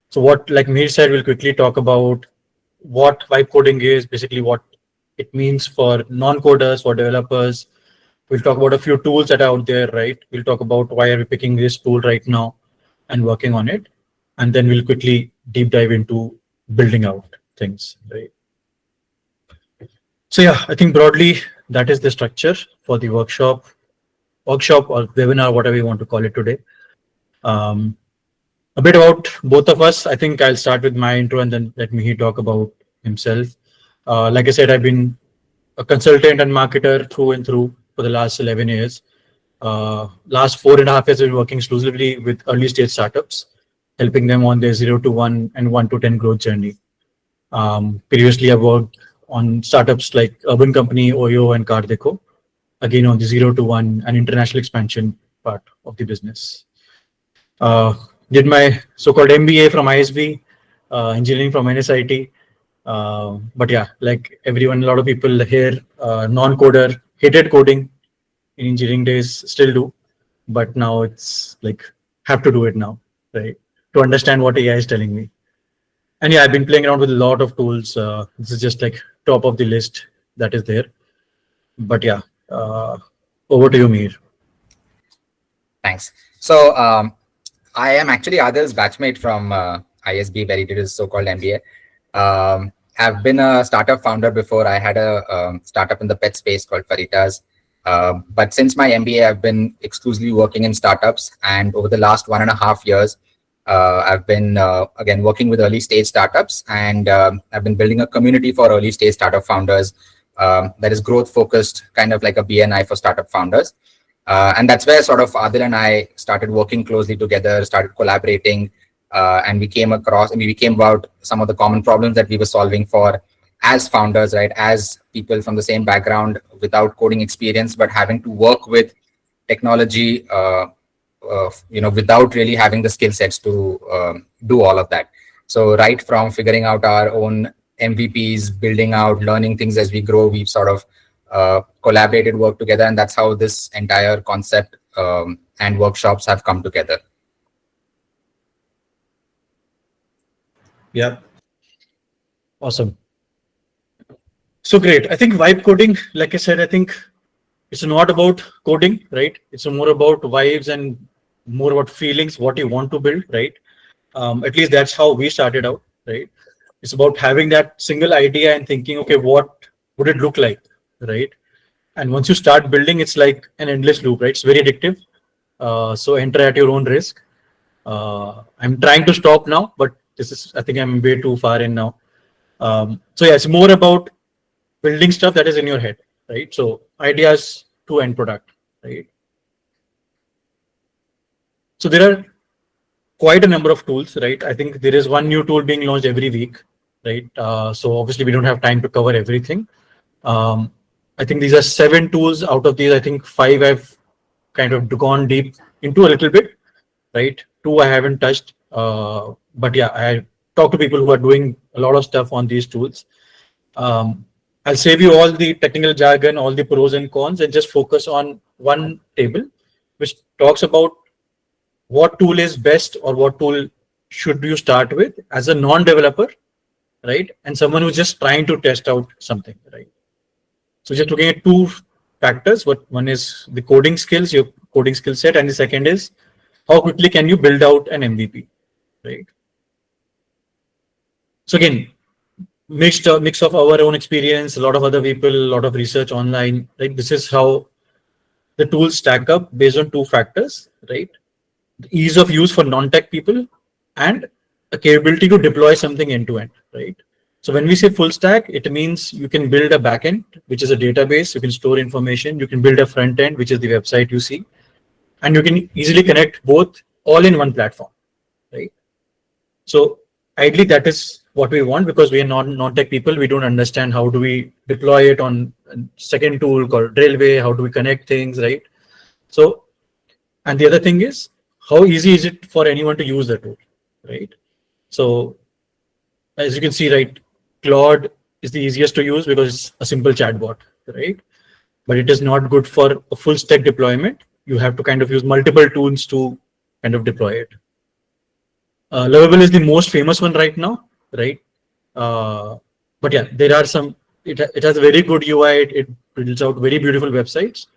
So what, like Mir said, we'll quickly talk about what vibe coding is, basically what it means for non-coders, for developers. We'll talk about a few tools that are out there, right? We'll talk about why are we picking this tool right now and working on it. And then we'll quickly deep dive into building out things, right? So yeah, I think broadly that is the structure for the workshop or webinar, whatever you want to call it today. A bit about both of us. I think I'll start with my intro and then let Mihi talk about himself. Like I said, I've been a consultant and marketer through and through for the last 11 years. Last 4.5 years, I've been working exclusively with early stage startups, helping them on their 0 to 1 and 1 to 10 growth journey. Previously, I worked on startups like Urban Company, Oyo, and Carddeco, again on the 0 to 1 and international expansion part of the business. Did my so-called MBA from ISB, engineering from NSIT. But yeah, like everyone, a lot of people here, non-coder, hated coding in engineering days, still do. But now it's like, have to do it now, right? To understand what AI is telling me. And yeah, I've been playing around with a lot of tools. This is just like top of the list that is there. But yeah, over to you, Mir. Thanks. So I am actually Adil's batchmate from ISB, where he did his so-called MBA. I've been a startup founder before. I had a startup in the pet space called Faritas. But since my MBA, I've been exclusively working in startups. And over the last 1.5 years, I've been, again, working with early stage startups. And I've been building a community for early stage startup founders that is growth focused, kind of like a BNI for startup founders. And that's where sort of Adil and I started working closely together, started collaborating, and we came about some of the common problems that we were solving for as founders, right? As people from the same background without coding experience, but having to work with technology, without really having the skill sets to do all of that. So right from figuring out our own MVPs, building out, learning things as we grow, we've sort of collaborated, work together, and that's how this entire concept and workshops have come together. Yeah, awesome. So great. I think vibe coding, like I said, I think it's not about coding, right? It's more about vibes and more about feelings, what you want to build, right? At least that's how we started out, right? It's about having that single idea and thinking, okay, what would it look like, right? And once you start building, it's like an endless loop, right? It's very addictive. So enter at your own risk. I'm trying to stop now, but I think I'm way too far in now. So yeah, it's more about building stuff that is in your head, right? So ideas to end product, right? So there are quite a number of tools, right? I think there is one new tool being launched every week, right? So obviously we don't have time to cover everything. I think these are 7 tools. Out of these, I think 5 I've kind of gone deep into a little bit, right? 2 I haven't touched. But yeah, I talk to people who are doing a lot of stuff on these tools. I'll save you all the technical jargon, all the pros and cons, and just focus on one table, which talks about what tool is best or what tool should you start with as a non-developer, right? And someone who's just trying to test out something, right? So just looking at 2 factors. One is the coding skills, your coding skill set, and the second is how quickly can you build out an MVP, right? So again, mix of our own experience, a lot of other people, a lot of research online, right? This is how the tools stack up based on 2 factors, right? The ease of use for non-tech people and a capability to deploy something end to end, right? So when we say full stack, it means you can build a backend, which is a database, you can store information, you can build a front end, which is the website you see, and you can easily connect both all in one platform, right? So ideally, that is what we want, because we are non-tech people. We don't understand how do we deploy it on a second tool called Railway, how do we connect things, right? So, and the other thing is, how easy is it for anyone to use the tool, right? So as you can see, right, Claude is the easiest to use because it's a simple chatbot, right? But it is not good for a full stack deployment. you have to kind of use multiple tools to kind of deploy it. Lovable is the most famous one right now, right? But yeah, there are some. It has a very good UI. It builds out very beautiful websites,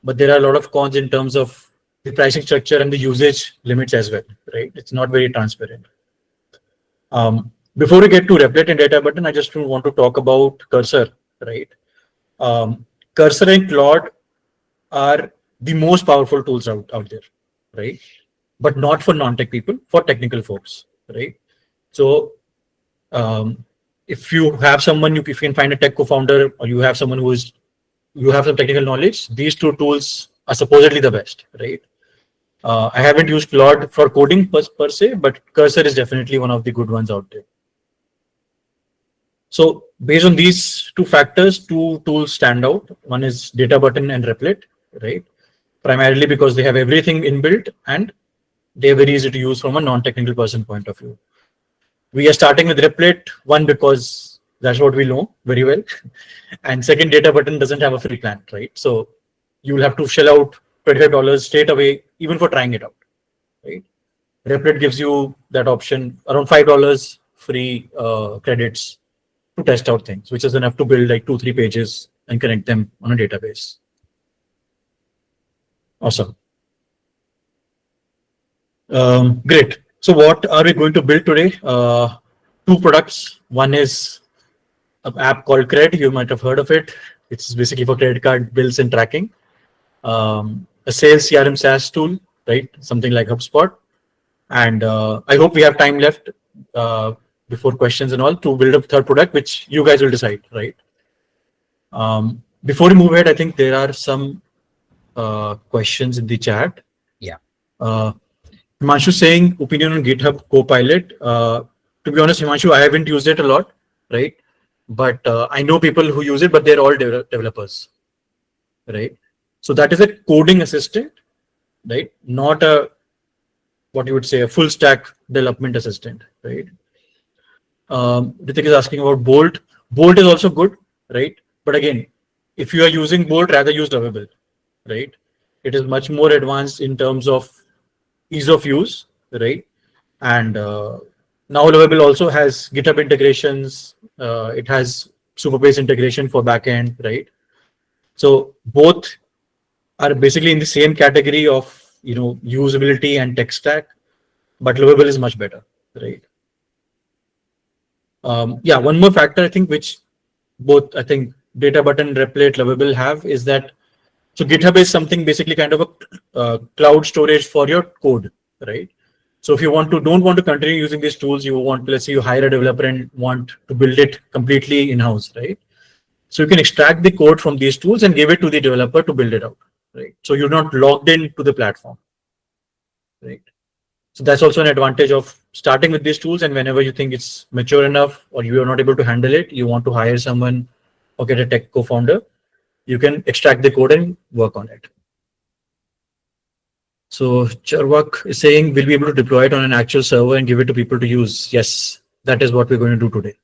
but there are a lot of cons in terms of the pricing structure and the usage limits as well, right? It's not very transparent. Before we get to Replit and Data Button, I just want to talk about Cursor, right? Cursor and Claude are the most powerful tools out there, right? But not for non-tech people, for technical folks, right? So if you have someone, if you can find a tech co-founder, or you have someone you have some technical knowledge, these two tools are supposedly the best, right? I haven't used Claude for coding per se, but Cursor is definitely one of the good ones out there. So based on these two factors, two tools stand out. One is Data Button and Replit, right? Primarily because they have everything inbuilt and they're very easy to use from a non-technical person point of view. We are starting with Replit, one, because that's what we know very well. And second, Data Button doesn't have a free plan, right? So you will have to shell out $25 straight away, even for trying it out, right? Replit gives you that option, around $5 free credits to test out things, which is enough to build like 2-3 pages and connect them on a database. Awesome. Great. So what are we going to build today? Two products. One is an app called Cred. You might have heard of it. It's basically for credit card bills and tracking. A sales CRM SaaS tool, right? Something like HubSpot. And I hope we have time left before questions and all to build a third product, which you guys will decide, right? Before we move ahead, I think there are some questions in the chat. Yeah. Himanshu saying opinion on GitHub Copilot. To be honest, Himanshu, I haven't used it a lot, right? But I know people who use it, but they're all developers, right? So that is a coding assistant, right? Not a, what you would say, a full stack development assistant, right? Ritik is asking about Bolt. Bolt is also good, right? But again, if you are using Bolt, rather use Lovable, right? It is much more advanced in terms of ease of use, right? And now Lovable also has GitHub integrations. It has Superbase integration for backend, right? So both are basically in the same category of usability and tech stack, but Lovable is much better, right? Yeah, one more factor I think which both I think Data Button, Replit, Lovable have is that so GitHub is something basically kind of a cloud storage for your code, right? So if you don't want to continue using these tools, you want, let's say you hire a developer and want to build it completely in-house, right? So you can extract the code from these tools and give it to the developer to build it out, right? So you're not logged into the platform, right? So that's also an advantage of starting with these tools. And whenever you think it's mature enough or you are not able to handle it, you want to hire someone or get a tech co-founder, you can extract the code and work on it. So Charvak is saying, we'll be able to deploy it on an actual server and give it to people to use. Yes, that is what we're going to do today.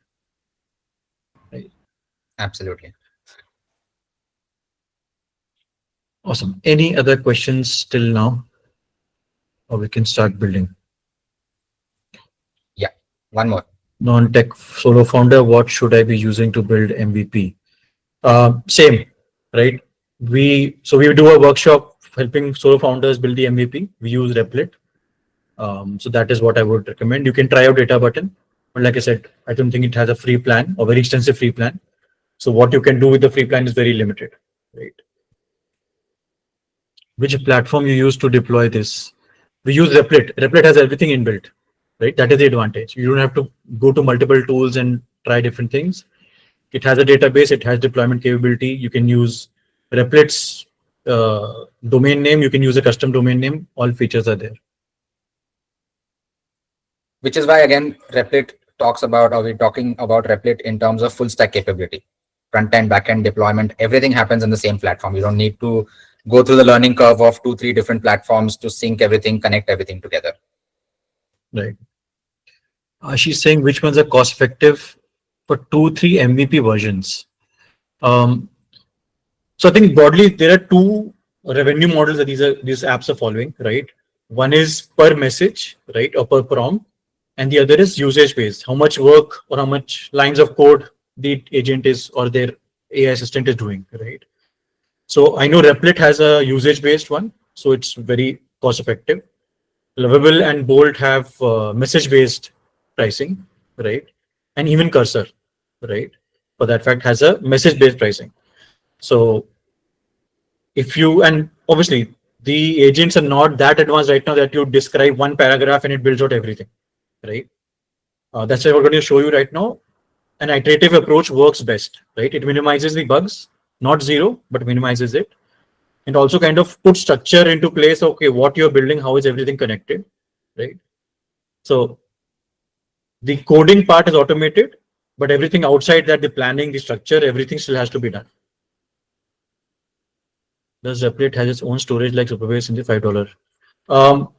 Right. Absolutely. Awesome. Any other questions till now? Or we can start building. Yeah, one more. Non-tech solo founder, what should I be using to build MVP? Same, right? We do a workshop helping solo founders build the MVP. We use Replit. So that is what I would recommend. You can try out Data Button, but like I said, I don't think it has a free plan or very extensive free plan. So what you can do with the free plan is very limited, right? Which platform you use to deploy this? We use Replit. Replit has everything inbuilt, right? That is the advantage. You don't have to go to multiple tools and try different things. It has a database. It has deployment capability. You can use Replit's domain name. You can use a custom domain name. All features are there. Which is why, again, Replit talks about, or we're talking about Replit in terms of full stack capability. Front end, back end deployment, everything happens in the same platform. You don't need to go through the learning curve of 2-3 different platforms to sync everything, connect everything together. Right. She's saying which ones are cost effective for 2-3 MVP versions. So I think broadly there are two revenue models that these apps are following, right? One is per message, right, or per prompt, and the other is usage based. How much work or how much lines of code the agent is or their AI assistant is doing, right? So I know Replit has a usage based one, so it's very cost effective. Lovable and Bolt have message based pricing, right? And even Cursor, right? For that fact, has a message based pricing. So if you, and obviously the agents are not that advanced right now that you describe one paragraph and it builds out everything, right? That's what we're going to show you right now. An iterative approach works best, right? It minimizes the bugs, not zero, but minimizes it, and also kind of put structure into place. Okay, what you're building, how is everything connected, right? So the coding part is automated, but everything outside that, the planning, the structure, everything still has to be done. Does Replit has its own storage like Superbase in the $5? Um,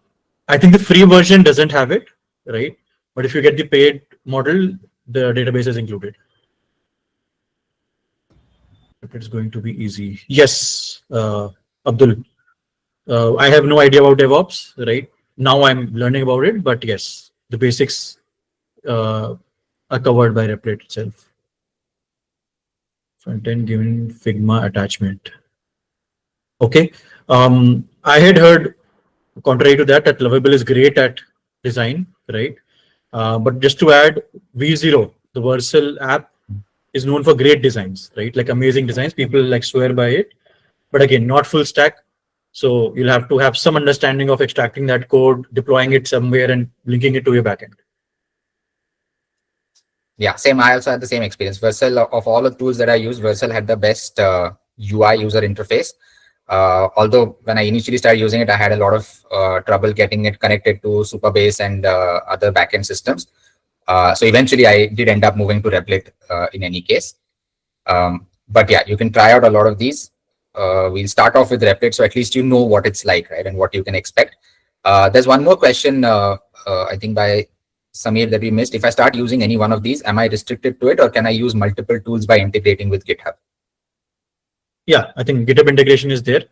I think the free version doesn't have it, right? But if you get the paid model, the database is included. It's going to be easy. Yes, Abdul. I have no idea about DevOps, right? Now I'm learning about it, but yes, the basics are covered by Replit itself. Front end given Figma attachment. Okay. I had heard, contrary to that, that Lovable is great at design, right? But just to add, V0, the Vercel app, is known for great designs, right? Like amazing designs. People like swear by it. But again, not full stack. So you'll have to have some understanding of extracting that code, deploying it somewhere, and linking it to your backend. Yeah, same. I also had the same experience. Vercel, of all the tools that I used, Vercel had the best UI user interface. Although when I initially started using it, I had a lot of trouble getting it connected to Superbase and other backend systems. So eventually, I did end up moving to Replit in any case. But yeah, you can try out a lot of these. We'll start off with Replit, so at least you know what it's like, right, and what you can expect. There's one more question, I think by Samir, that we missed. If I start using any one of these, am I restricted to it, or can I use multiple tools by integrating with GitHub? Yeah, I think GitHub integration is there.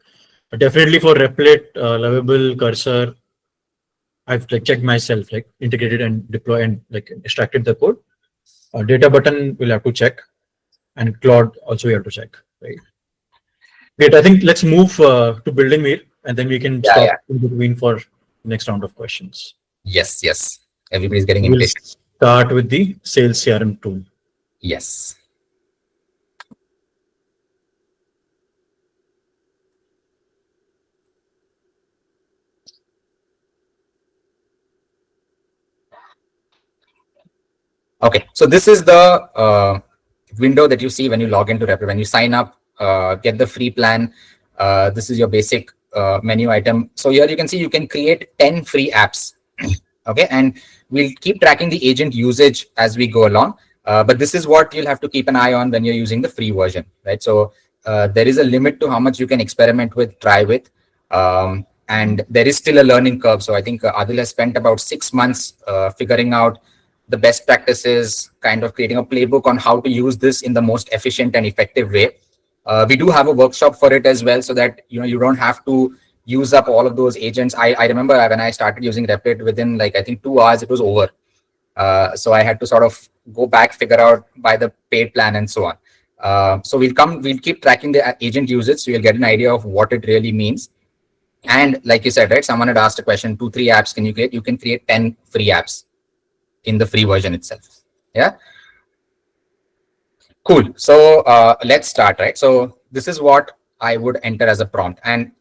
Definitely for Replit, Lovable, Cursor, I've like checked myself, like integrated and deploy and like extracted the code. Data button we'll have to check, and Claude also we have to check, right? Great. I think let's move to building Mir, and then we can Yeah, yeah. stop in between for next round of questions. Yes, yes. Everybody's getting We'll impatient. start with the Sales CRM tool. Yes. Okay, so this is the window that you see when you log into Replit. When you sign up, get the free plan, this is your basic menu item. So here you can see you can create 10 free apps. Okay, and we'll keep tracking the agent usage as we go along. But this is what you'll have to keep an eye on when you're using the free version, right? So there is a limit to how much you can experiment with, try with. And there is still a learning curve. So I think Adil has spent about 6 months figuring out the best practices, kind of creating a playbook on how to use this in the most efficient and effective way. We do have a workshop for it as well, so that you don't have to use up all of those agents. I remember when I started using Replit, within like I think 2 hours it was over. So I had to sort of go back, figure out by the paid plan and so on. So we'll keep tracking the agent usage, so you'll get an idea of what it really means. And like you said, right, someone had asked a question, 2, 3 apps can you create? You can create 10 free apps in the free version itself. Yeah. Cool. So let's start, right? So this is what I would enter as a prompt. And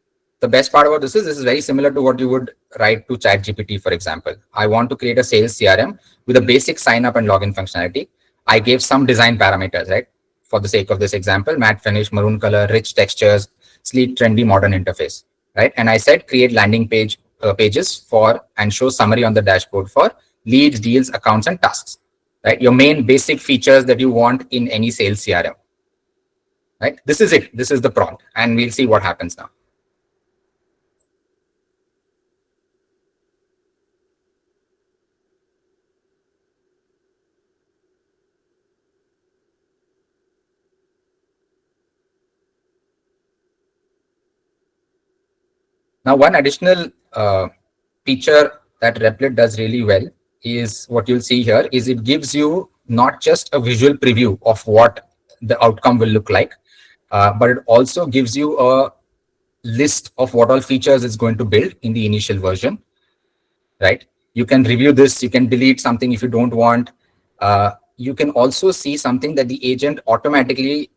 the best part about this is very similar to what you would write to ChatGPT, for example. I want to create a sales CRM with a basic sign up and login functionality. I gave some design parameters, right? For the sake of this example, matte finish, maroon color, rich textures, sleek, trendy, modern interface, right? And I said create landing pages for and show summary on the dashboard for leads, deals, accounts, and tasks, right? Your main basic features that you want in any sales CRM, right? This is it. This is the prompt, and we'll see what happens now. Now, one additional feature that Replit does really well is what you'll see here is it gives you not just a visual preview of what the outcome will look like, but it also gives you a list of what all features it's going to build in the initial version, right? You can review this, you can delete something if you don't want. You can also see something that the agent automatically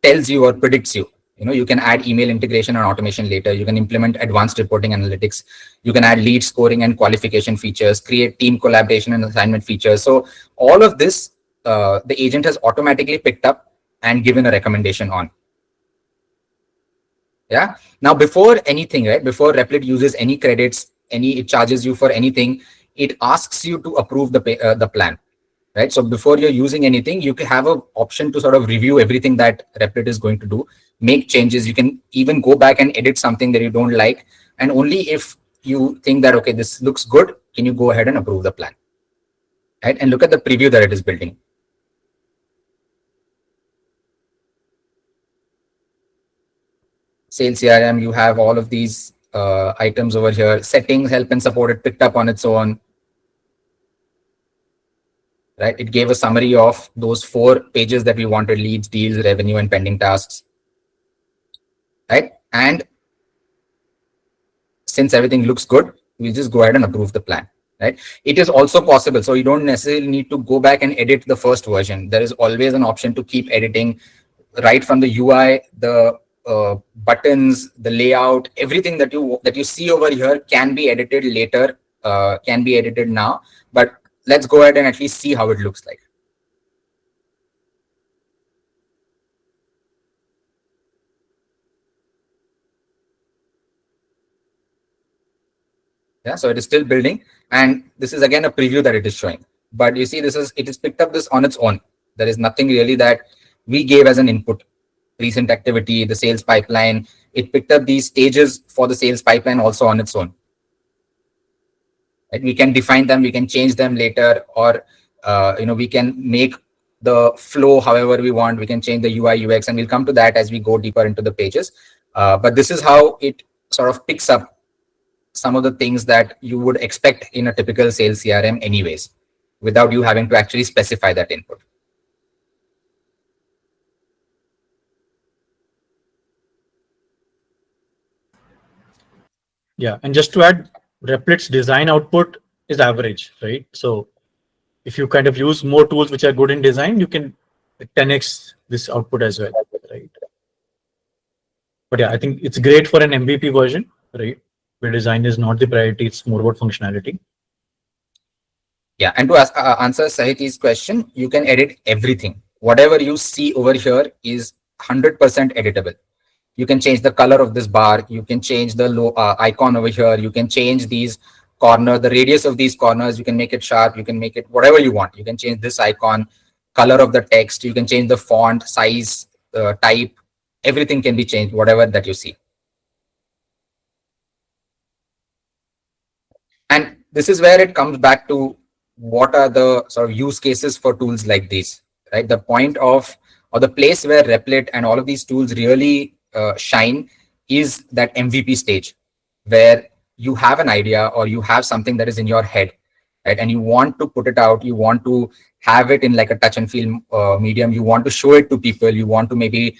tells you or predicts you. You can add email integration and automation later. You can implement advanced reporting analytics. You can add lead scoring and qualification features, create team collaboration and assignment features. So all of this, the agent has automatically picked up and given a recommendation on. Yeah. Now, before anything, right, before Replit uses any credits, it charges you for anything, it asks you to approve the plan. Right. So before you're using anything, you can have an option to sort of review everything that Replit is going to do, make changes. You can even go back and edit something that you don't like. And only if you think that, okay, this looks good, can you go ahead and approve the plan. Right. And look at the preview that it is building. Sales CRM, you have all of these items over here. Settings, help and support, it picked up on its own. Right? It gave a summary of those 4 pages that we wanted: leads, deals, revenue, and pending tasks. Right? And since everything looks good, we'll just go ahead and approve the plan. Right? It is also possible. So you don't necessarily need to go back and edit the first version. There is always an option to keep editing right from the UI, the buttons, the layout, everything that you see over here can be edited later, can be edited now. But let's go ahead and at least see how it looks like. Yeah, so it is still building, and this is again a preview that it is showing. But you see, it is picked up this on its own. There is nothing really that we gave as an input. Recent activity, the sales pipeline, it picked up these stages for the sales pipeline also on its own. Right? We can define them, we can change them later, or we can make the flow however we want. We can change the UI UX, and we'll come to that as we go deeper into the pages. But this is how it sort of picks up some of the things that you would expect in a typical sales CRM anyways, without you having to actually specify that input. Yeah, and just to add, Replit's design output is average, right? So if you kind of use more tools which are good in design, you can 10x this output as well, right? But yeah, I think it's great for an MVP version, right? Where design is not the priority, it's more about functionality. Yeah, and to answer Sahiti's question, you can edit everything. Whatever you see over here is 100% editable. You can change the color of this bar. You can change the icon over here. You can change these corners, the radius of these corners. You can make it sharp. You can make it whatever you want. You can change this icon, color of the text. You can change the font, size, type. Everything can be changed, whatever that you see. And this is where it comes back to what are the sort of use cases for tools like these, right? The point of, or the place where Replit and all of these tools really shine is that MVP stage, where you have an idea or you have something that is in your head, right? And you want to put it out, you want to have it in like a touch and feel medium, you want to show it to people, you want to maybe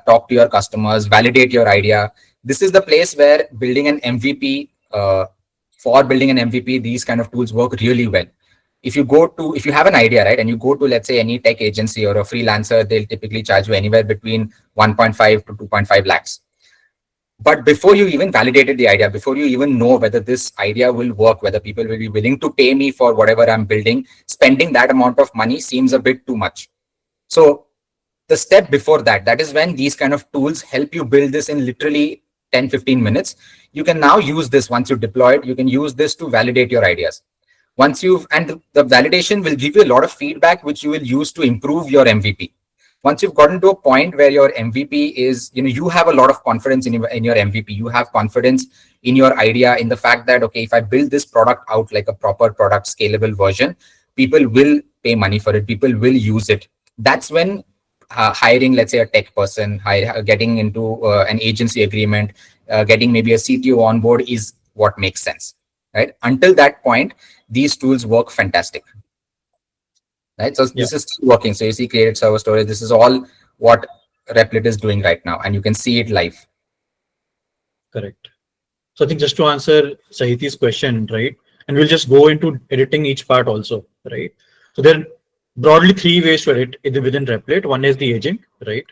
talk to your customers, validate your idea. This is the place where building an MVP, for building an MVP, these kind of tools work really well. If you have an idea, right, and you go to, let's say, any tech agency or a freelancer, they'll typically charge you anywhere between 1.5 to 2.5 lakhs. But before you even validated the idea, before you even know whether this idea will work, whether people will be willing to pay me for whatever I'm building, spending that amount of money seems a bit too much. So the step before that, that is when these kind of tools help you build this in literally 10-15 minutes. You can now use this once you deploy it. You can use this to validate your ideas. And the validation will give you a lot of feedback, which you will use to improve your MVP. Once you've gotten to a point where your MVP is, you have a lot of confidence in your MVP, you have confidence in your idea, in the fact that, okay, if I build this product out like a proper product scalable version, people will pay money for it, people will use it. That's when hiring, let's say, a tech person, getting into an agency agreement, getting maybe a CTO on board is what makes sense, right? Until that point, these tools work fantastic, right? So Yeah, this is still working. So you see created server storage. This is all what Replit is doing right now, and you can see it live. correct. So I think just to answer Sahiti's question, right, and we'll just go into editing each part also, right? So there are broadly three ways to edit within Replit. One is the agent, right?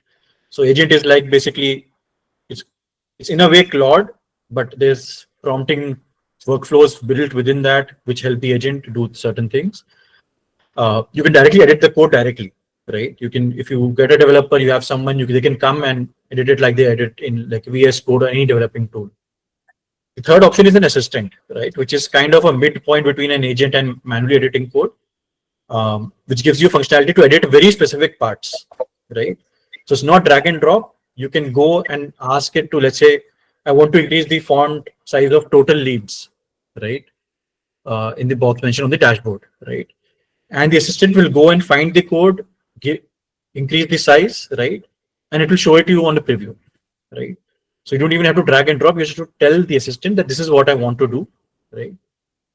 So agent is like basically it's it's in a way Claude, but there's prompting workflows built within that which help the agent to do certain things. You can directly edit the code directly, right? You can, if you get a developer, you have someone they can come and edit it like they edit in like VS Code or any developing tool. The third option is an assistant, right, which is kind of a midpoint between an agent and manually editing code, which gives you functionality to edit very specific parts, right? So it's not drag and drop. You can go and ask it to, let's say, I want to increase the font size of total leads, right? In the box mentioned on the dashboard, right? And the assistant will go and find the code, increase the size, right? And it will show it to you on the preview, right? So you don't even have to drag and drop. You just have to tell the assistant that this is what I want to do, right?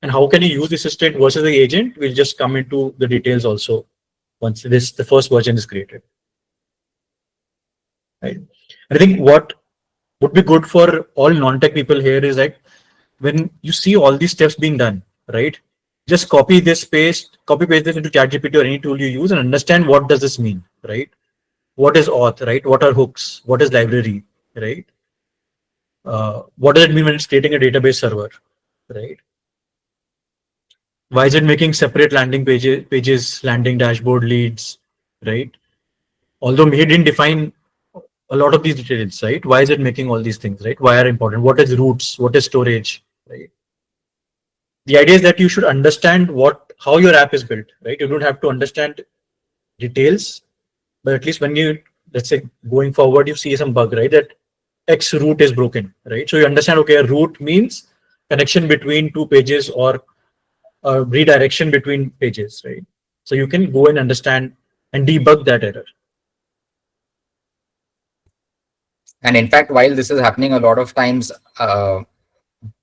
And how can you use the assistant versus the agent? We'll just come into the details also once the first version is created, right? And I think what would be good for all non-tech people here is that when you see all these steps being done, right? Just copy paste this into ChatGPT or any tool you use and understand what does this mean, right? What is auth, right? What are hooks? What is library, right? What does it mean when it's creating a database server, right? Why is it making separate landing pages, landing dashboard leads, right? Although he didn't define a lot of these details, right? Why is it making all these things, right? Why are important? What is roots? What is storage, right? The idea is that you should understand how your app is built, right? You don't have to understand details, but at least when you, let's say, going forward, you see some bug, right? That X root is broken, right? So you understand, okay, a root means connection between two pages or redirection between pages, right? So you can go and understand and debug that error. And in fact, while this is happening, a lot of times,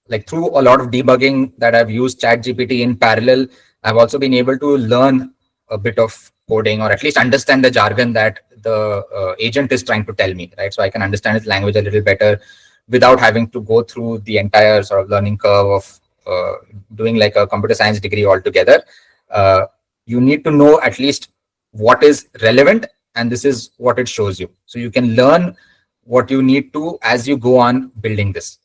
like through a lot of debugging that I've used ChatGPT in parallel, I've also been able to learn a bit of coding, or at least understand the jargon that the agent is trying to tell me, right? So I can understand its language a little better without having to go through the entire sort of learning curve of doing like a computer science degree altogether. You need to know at least what is relevant, and this is what it shows you. So you can learn what you need to as you go on building this.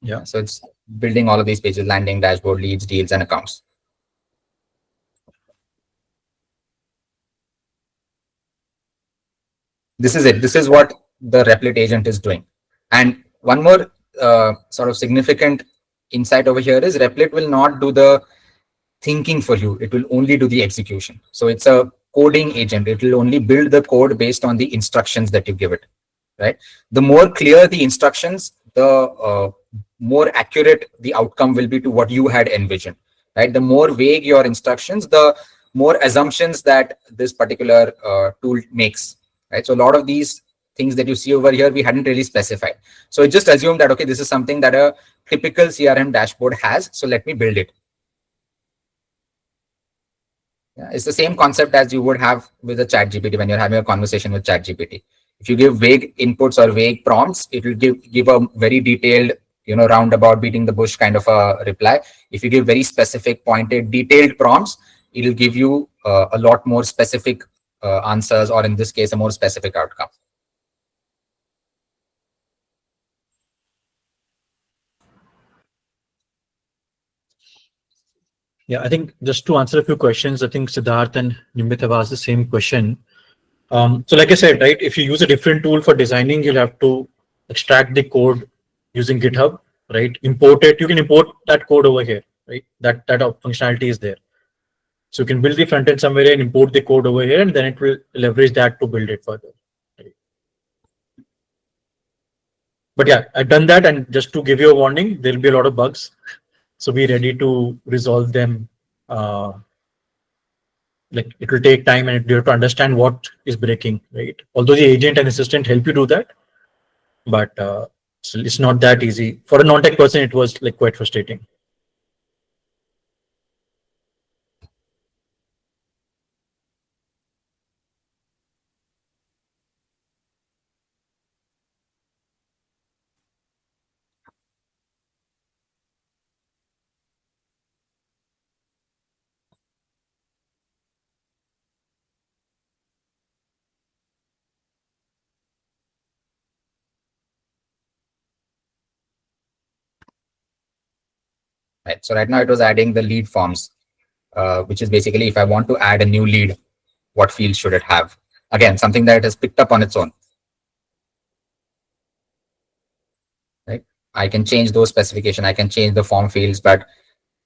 Yeah. So it's building all of these pages: landing, dashboard, leads, deals, and accounts. This is it. This is what the Replit agent is doing. And one more sort of significant insight over here is Replit will not do the thinking for you. It will only do the execution. So it's a coding agent. It will only build the code based on the instructions that you give it, right? The more clear the instructions, the more accurate the outcome will be to what you had envisioned, right? The more vague your instructions, the more assumptions that this particular tool makes, right? So a lot of these things that you see over here, we hadn't really specified. So it just assumed that, okay, this is something that a typical CRM dashboard has. So let me build it. Yeah, it's the same concept as you would have with a ChatGPT when you're having a conversation with ChatGPT. If you give vague inputs or vague prompts, it will give a very detailed, roundabout, beating the bush kind of a reply. If you give very specific, pointed, detailed prompts, it will give you a lot more specific answers, or in this case, a more specific outcome. Yeah, I think just to answer a few questions, I think Siddharth and Nimit have asked the same question. So like I said, right, if you use a different tool for designing, you'll have to extract the code using GitHub, right? Import it. You can import that code over here, right? That functionality is there. So you can build the front end somewhere and import the code over here, and then it will leverage that to build it further. Right? But yeah, I've done that, and just to give you a warning, there'll be a lot of bugs. So be ready to resolve them. Like it will take time, and you have to understand what is breaking, right? Although the agent and assistant help you do that, but it's not that easy. For a non-tech person, it was like quite frustrating. Right. So right now it was adding the lead forms, which is basically if I want to add a new lead, what field should it have? Again, something that it has picked up on its own. Right. I can change those specification. I can change the form fields, but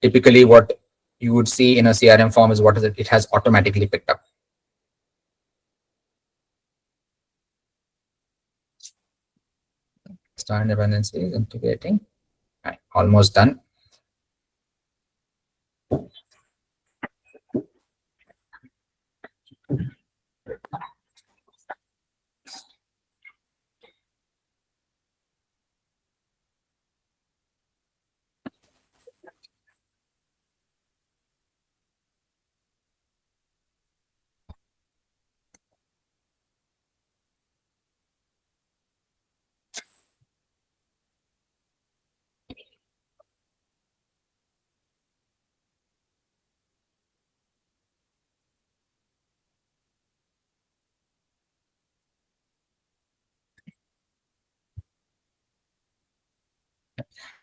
typically what you would see in a CRM form is what is it? It has automatically picked up. Start dependencies integrating. Right. Almost done.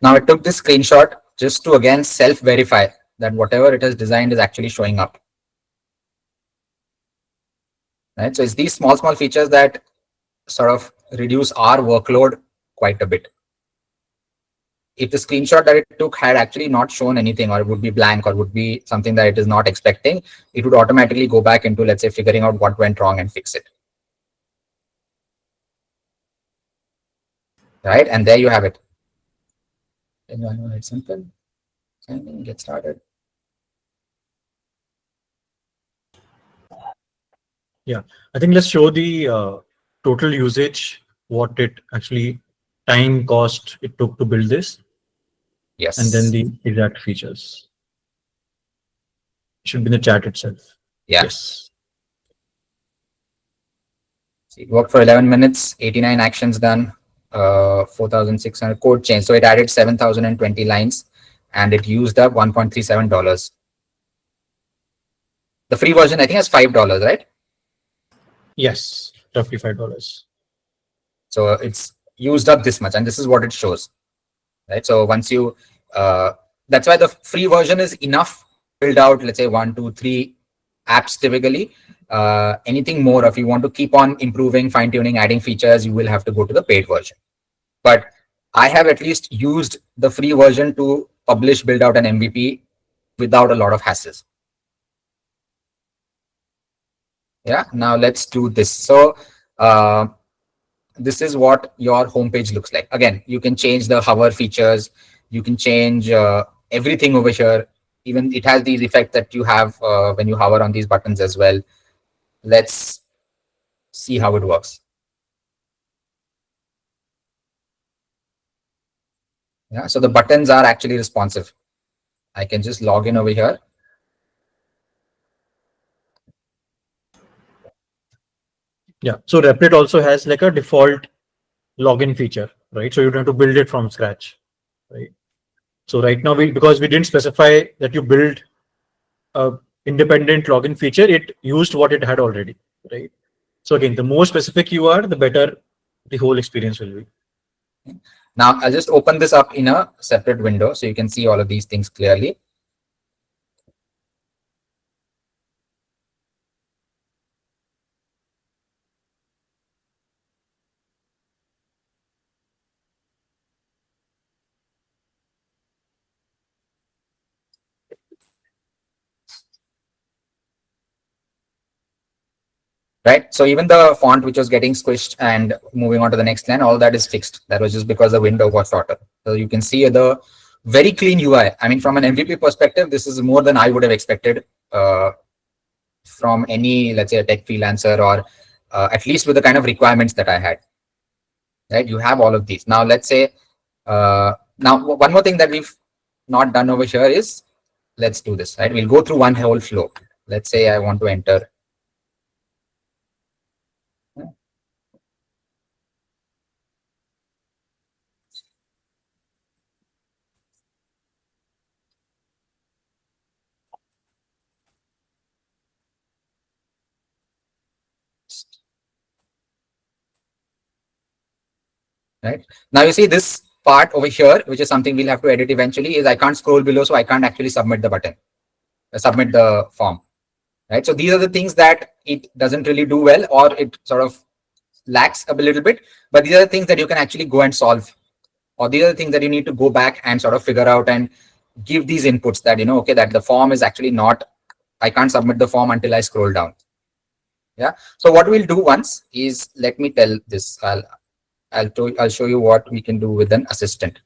Now it took this screenshot just to again self-verify that whatever it has designed is actually showing up. Right. So it's these small features that sort of reduce our workload quite a bit. If the screenshot that it took had actually not shown anything, or it would be blank, or would be something that it is not expecting, it would automatically go back into, let's say, figuring out what went wrong and fix it. Right. And there you have it. It's simple. Get started. Yeah, I think let's show the total usage, what it actually time cost it took to build this, and then Yes. the exact features. It should be in the chat itself. Yeah. Yes. It worked for 11 minutes, 89 actions done, 4,600 code change. So it added 7,020 lines and it used up $1.37. The free version, I think, has $5, right? Yes, roughly $5. So it's used up this much, and this is what it shows, right? So once you, that's why the free version is enough to build out, let's say, 1, 2, 3 apps typically. Anything more, if you want to keep on improving, fine tuning, adding features, you will have to go to the paid version. But I have at least used the free version to publish, build out an MVP without a lot of hassles. Yeah, now let's do this. So this is what your homepage looks like. Again, you can change the hover features. You can change everything over here. Even it has these effects that you have when you hover on these buttons as well. Let's see how it works. Yeah, so the buttons are actually responsive. I can just log in over here. Yeah, so Replit also has like a default login feature, right? So you don't have to build it from scratch, right? So right now, because we didn't specify that you build a independent login feature, it used what it had already, right? So again, the more specific you are, the better the whole experience will be. Now I'll just open this up in a separate window so you can see all of these things clearly. Right. So even the font which was getting squished and moving on to the next line, all that is fixed. That was just because the window was shorter. So you can see the very clean UI. I mean, from an MVP perspective, this is more than I would have expected from any, let's say, a tech freelancer, or at least with the kind of requirements that I had. right? You have all of these. Now, let's say, now one more thing that we've not done over here is, let's do this, right? We'll go through one whole flow. Let's say I want to enter. Right now, you see this part over here, which is something we'll have to edit eventually, is I can't scroll below, so I can't actually submit the button, submit the form, right? So these are the things that it doesn't really do well, or it sort of lacks a little bit, but these are the things that you can actually go and solve, or these are the things that you need to go back and sort of figure out and give these inputs that, okay, that the form is actually not, I can't submit the form until I scroll down. Yeah. So what we'll do once is, let me tell this. I'll show you what we can do with an assistant.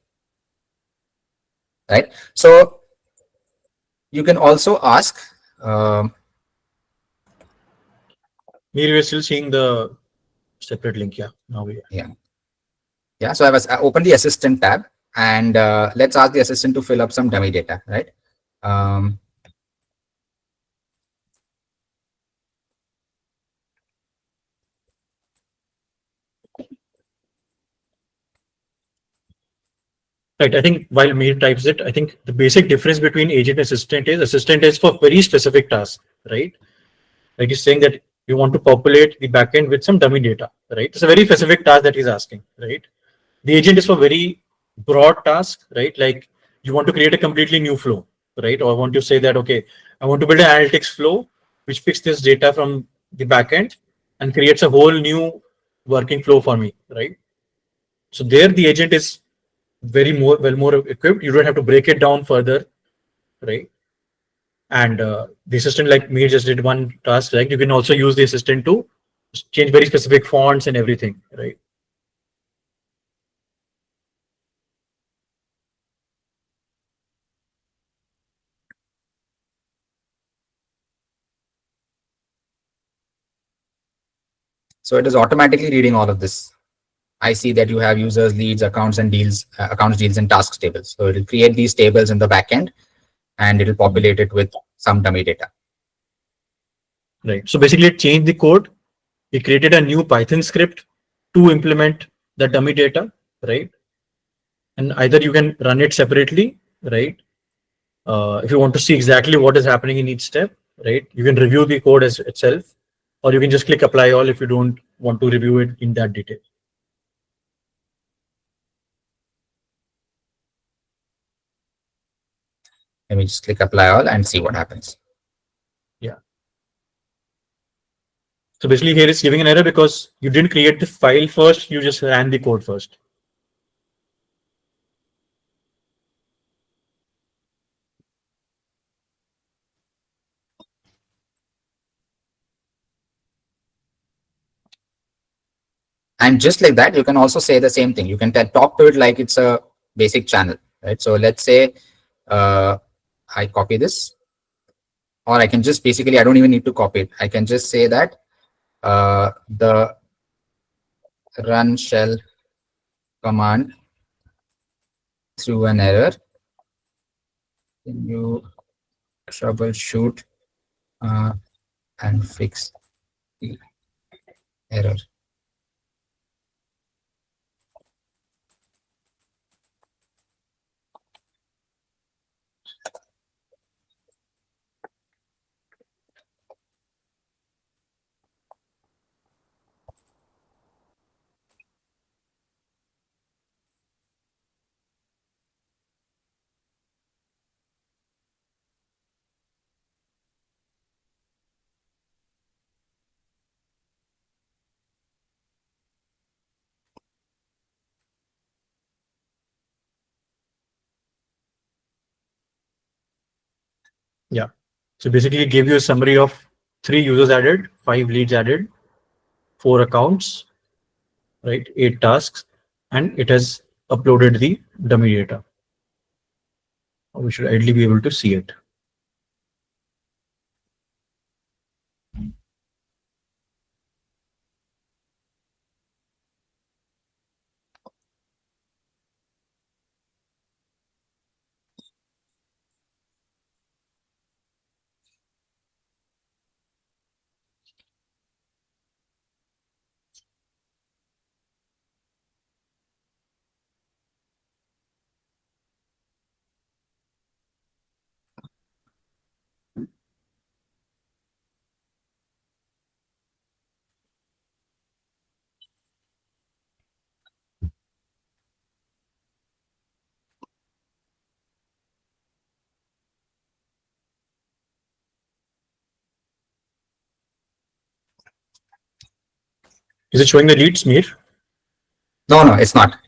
Right. So you can also ask. Maybe we're still seeing the separate link. Yeah. Now we are. Yeah. Yeah. So I opened the assistant tab, and let's ask the assistant to fill up some dummy data. Right. Um, Right. I think while Mir types it, I think the basic difference between agent and assistant is for very specific tasks, right? Like he's saying that you want to populate the backend with some dummy data, right? It's a very specific task that he's asking, right? The agent is for very broad task, right? Like you want to create a completely new flow, right? Or want to say that, okay, I want to build an analytics flow which picks this data from the backend and creates a whole new working flow for me, right? So there the agent is more equipped. You don't have to break it down further, right? And the assistant, like me, just did one task. Like you can also use the assistant to change very specific fonts and everything, right? so it is automatically reading all of this. I see that you have users, leads, accounts, and deals, accounts, deals, and tasks tables. So it will create these tables in the backend, and it will populate it with some dummy data. Right. So basically, it changed the code. It created a new Python script to implement the dummy data, right? And either you can run it separately, right? If you want to see exactly what is happening in each step, right? You can review the code as itself, or you can just click apply all if you don't want to review it in that detail. Let me just click apply all and see what happens. Yeah. So basically here it's giving an error because you didn't create the file first, you just ran the code first. And just like that, you can also say the same thing. You can talk to it like it's a basic channel, right? So let's say I copy this, or I can just basically, I don't even need to copy it. I can just say that the run shell command threw an error. Can you troubleshoot and fix the error? Yeah. So basically it gave you a summary of 3 users added, 5 leads added, 4 accounts, right? 8 tasks, and it has uploaded the dummy data. We should ideally be able to see it. Is it showing the leads, Mir? No, no, it's not.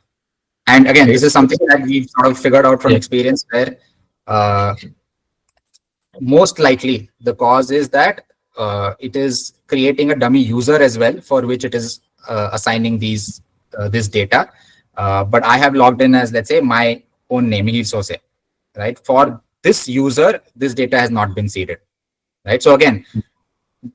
And again, Okay. this is something that we've sort of figured out from Yeah. experience where uh, most likely the cause is that it is creating a dummy user as well for which it is assigning this data. But I have logged in as, let's say, my own name, Mihir Sose, right? For this user, this data has not been seeded, right? So again,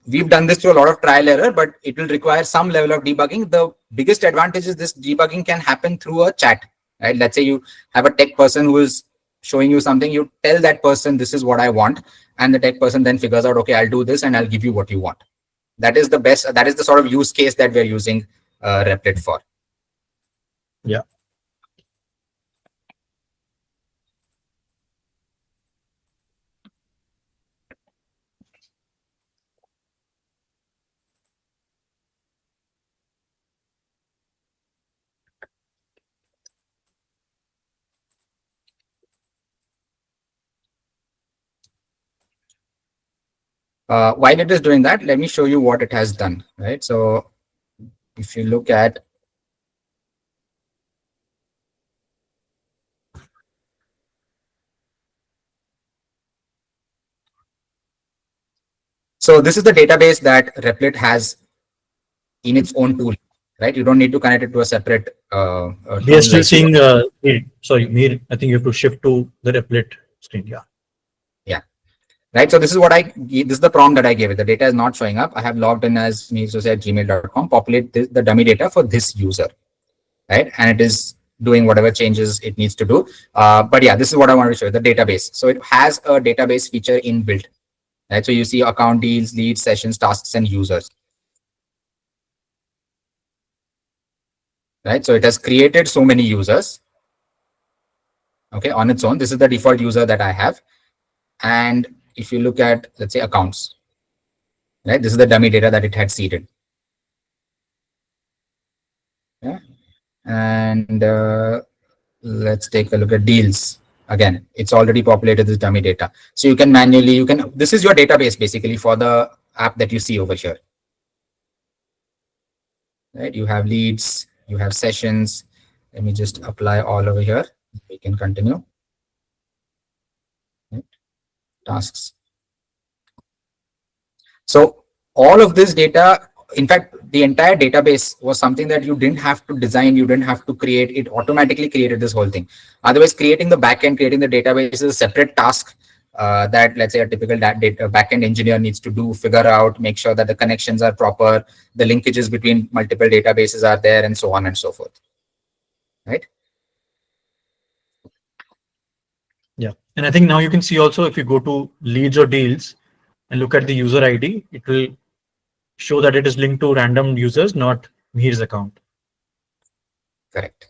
we've done this through a lot of trial error, but it will require some level of debugging. The biggest advantage is this debugging can happen through a chat, right? Let's say you have a tech person who is showing you something, you tell that person, this is what I want. And the tech person then figures out, okay, I'll do this and I'll give you what you want. That is the best, that is the sort of use case that we're using Replit for. Yeah. While it is doing that, let me show you what it has done, right? So if you look at, so this is the database that Replit has in its own tool, right? You don't need to connect it to a separate We are tool still like seeing, sorry, Mir, I think you have to shift to the Replit screen. Yeah. yeah, right. So this is what this is the prompt that I gave it. The data is not showing up. I have logged in as meesose@gmail.com, populate the dummy data for this user, right? And it is doing whatever changes it needs to do. But yeah, this is what I wanted to show you, the database. So it has a database feature inbuilt, right? So you see account deals, leads, sessions, tasks, and users, right? So it has created so many users, okay, on its own. This is the default user that I have. And if you look at, let's say, accounts, right? This is the dummy data that it had seeded. Yeah. And let's take a look at deals. Again, it's already populated this dummy data. So you can manually, this is your database basically for the app that you see over here. Right? You have leads, you have sessions. Let me just apply all over here. We can continue. Right? Tasks. So all of this data, in fact, the entire database was something that you didn't have to design, you didn't have to create, it automatically created this whole thing. Otherwise, creating the backend, creating the database is a separate task that, let's say, a typical data backend engineer needs to do, figure out, make sure that the connections are proper, the linkages between multiple databases are there, and so on and so forth. Right? Yeah. And I think now you can see also, if you go to leads or deals and look at the user ID, it will show that it is linked to random users, not Mir's account. Correct.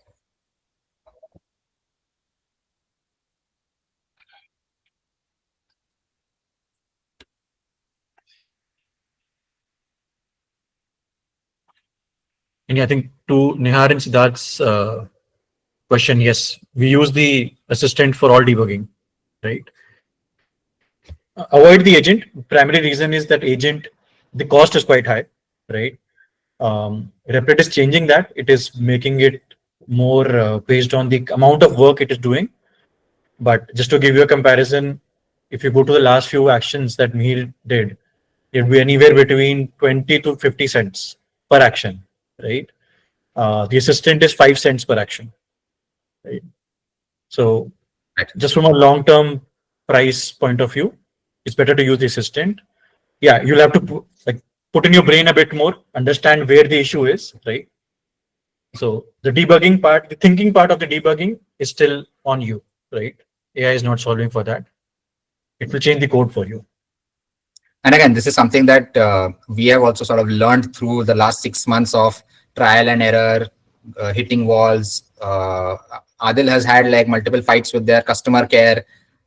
And I think to Nihar and Siddharth's question, yes, we use the assistant for all debugging, right? Avoid the agent. Primary reason is that agent, the cost is quite high, right? Replit is changing that. It is making it more based on the amount of work it is doing. But just to give you a comparison, if you go to the last few actions that Mihir did, it would be anywhere between 20 to 50 cents per action, right? The assistant is 5 cents per action, right? So Right. just from a long-term price point of view, it's better to use the assistant. Yeah, you'll have to put in your brain a bit more, understand where the issue is, right? So the debugging part, the thinking part of the debugging is still on you, right? AI is not solving for that. It will change the code for you. And again, this is something that we have also sort of learned through the last 6 months of trial and error, hitting walls. Adil has had like multiple fights with their customer care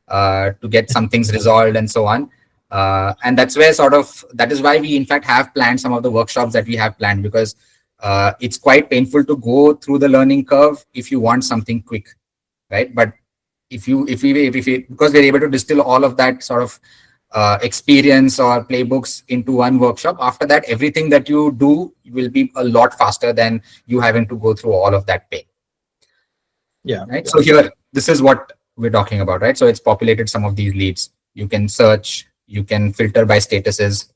to get some things resolved and so on. And that's where that is why we in fact have planned some of the workshops that we have planned, because it's quite painful to go through the learning curve if you want something quick, right? But if we because we're able to distill all of that sort of experience or playbooks into one workshop. After that, everything that you do will be a lot faster than you having to go through all of that pain. Yeah. Right. So here, this is what we're talking about, right? So it's populated some of these leads. You can search, you can filter by statuses,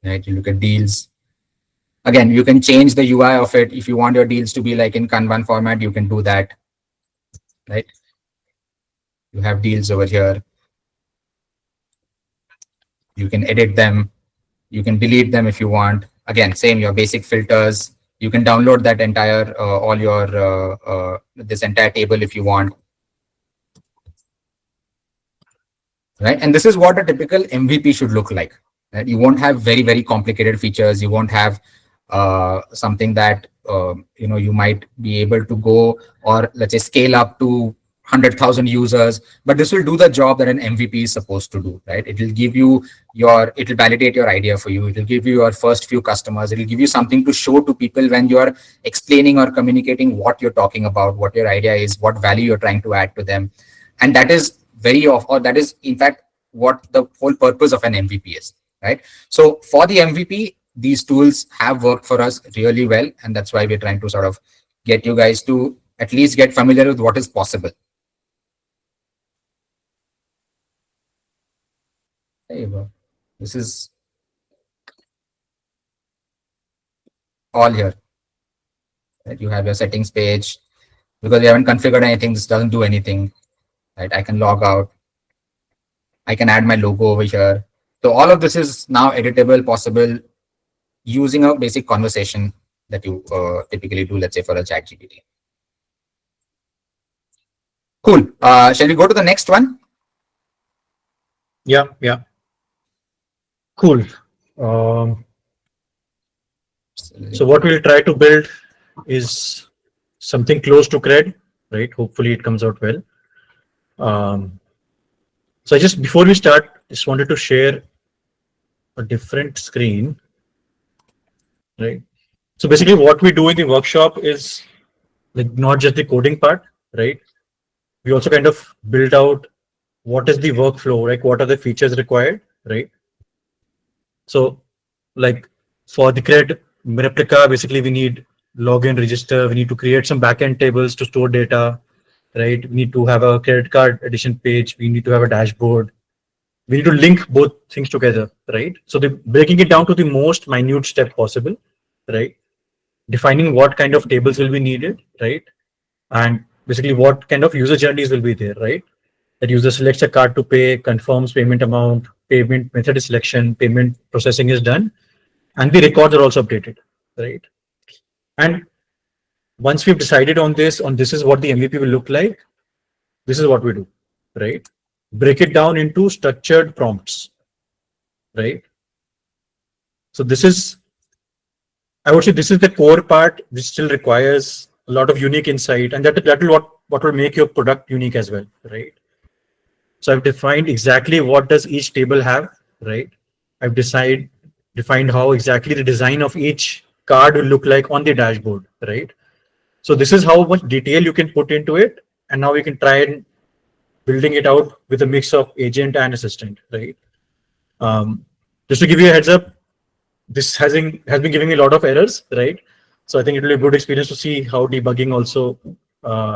right? You look at deals. Again, you can change the UI of it. If you want your deals to be like in Kanban format, you can do that, right? You have deals over here. You can edit them. You can delete them if you want. Again, same, your basic filters. You can download that entire, all your, this entire table if you want, right? And this is what a typical MVP should look like, right? You won't have very, very complicated features. You won't have something that, you might be able to go, or let's say scale up to 100,000 users, but this will do the job that an MVP is supposed to do, right? It will give you it will validate your idea for you. It will give you your first few customers. It will give you something to show to people when you are explaining or communicating what you're talking about, what your idea is, what value you're trying to add to them. And that is very off, or that is in fact what the whole purpose of an MVP is, right? So for the MVP, these tools have worked for us really well, and that's why we're trying to sort of get you guys to at least get familiar with what is possible. There you go. This is all here, right? You have your settings page. Because we haven't configured anything, this doesn't do anything, right? I can log out. I can add my logo over here. So all of this is now editable, possible, using a basic conversation that you typically do, let's say for a chat GPT. Cool. Shall we go to the next one? Yeah. Yeah. Cool. Um, so what we'll try to build is something close to cred, right? Hopefully it comes out well. So I just, before we start, just wanted to share a different screen, right? So basically what we do in the workshop is like not just the coding part, right? We also kind of build out what is the workflow, like what are the features required, right? So like for the cred replica, basically we need login, register, we need to create some backend tables to store data, right? We need to have a credit card addition page, we need to have a dashboard, we need to link both things together, right? So the breaking it down to the most minute step possible, right? Defining what kind of tables will be needed, right? And basically what kind of user journeys will be there, right? That user selects a card to pay, confirms payment amount, payment method is selection, payment processing is done, and the records are also updated, right? And once we've decided on this is what the MVP will look like, this is what we do, right? Break it down into structured prompts, right? So this is, I would say this is the core part, which still requires a lot of unique insight, and that will what will make your product unique as well, right? So I've defined exactly what does each table have, right? I've defined how exactly the design of each card will look like on the dashboard, right? So this is how much detail you can put into it, and now we can try and building it out with a mix of agent and assistant, right? Um, just to give you a heads up, this has been giving me a lot of errors, right? So I think it will be a good experience to see how debugging also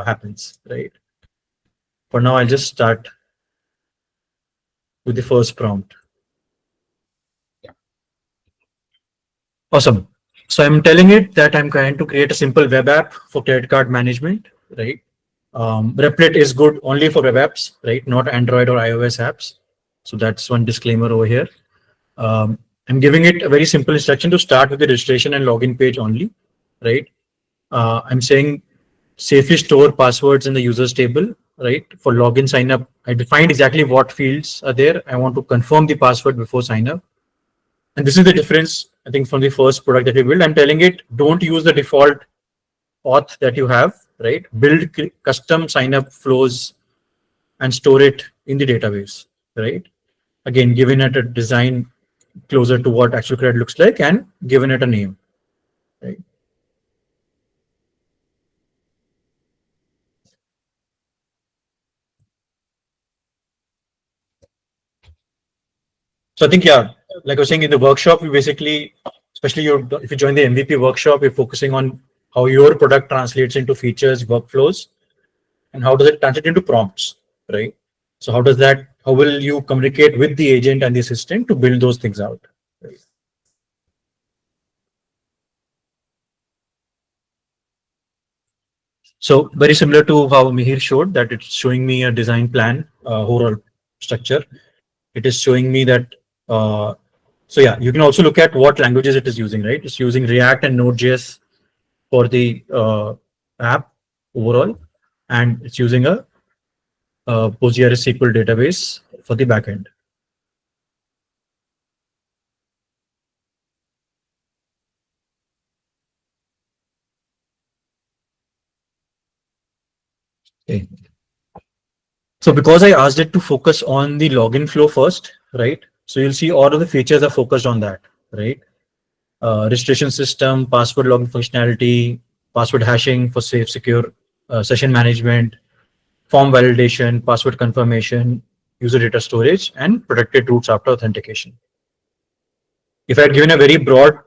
happens, right? For now, I'll just start with the first prompt. Yeah. Awesome. So I'm telling it that I'm trying to create a simple web app for credit card management, right? Replit is good only for web apps, right? Not Android or iOS apps. So that's one disclaimer over here. I'm giving it a very simple instruction to start with the registration and login page only, right? I'm saying safely store passwords in the users table, right? For login sign up, I defined exactly what fields are there. I want to confirm the password before sign up. And this is the difference, I think, from the first product that we built. I'm telling it, don't use the default auth that you have, right? Build custom sign up flows and store it in the database, right? Again, given it a design closer to what actual credit looks like and given it a name, right? So I think, yeah, like I was saying in the workshop, we basically, especially if you join the MVP workshop, we're focusing on how your product translates into features, workflows, and how does it translate into prompts, right? So how will you communicate with the agent and the assistant to build those things out? Right? So very similar to how Mihir showed that it's showing me a design plan, overall structure. It is showing me that, so yeah, you can also look at what languages it is using, right? It's using React and Node.js for the app overall, and it's using a Postgres SQL database for the backend. Okay. So because I asked it to focus on the login flow first, right? So you'll see all of the features are focused on that, right? Registration system, password login functionality, password hashing for safe, secure session management, form validation, password confirmation, user data storage, and protected routes after authentication. If I had given a very broad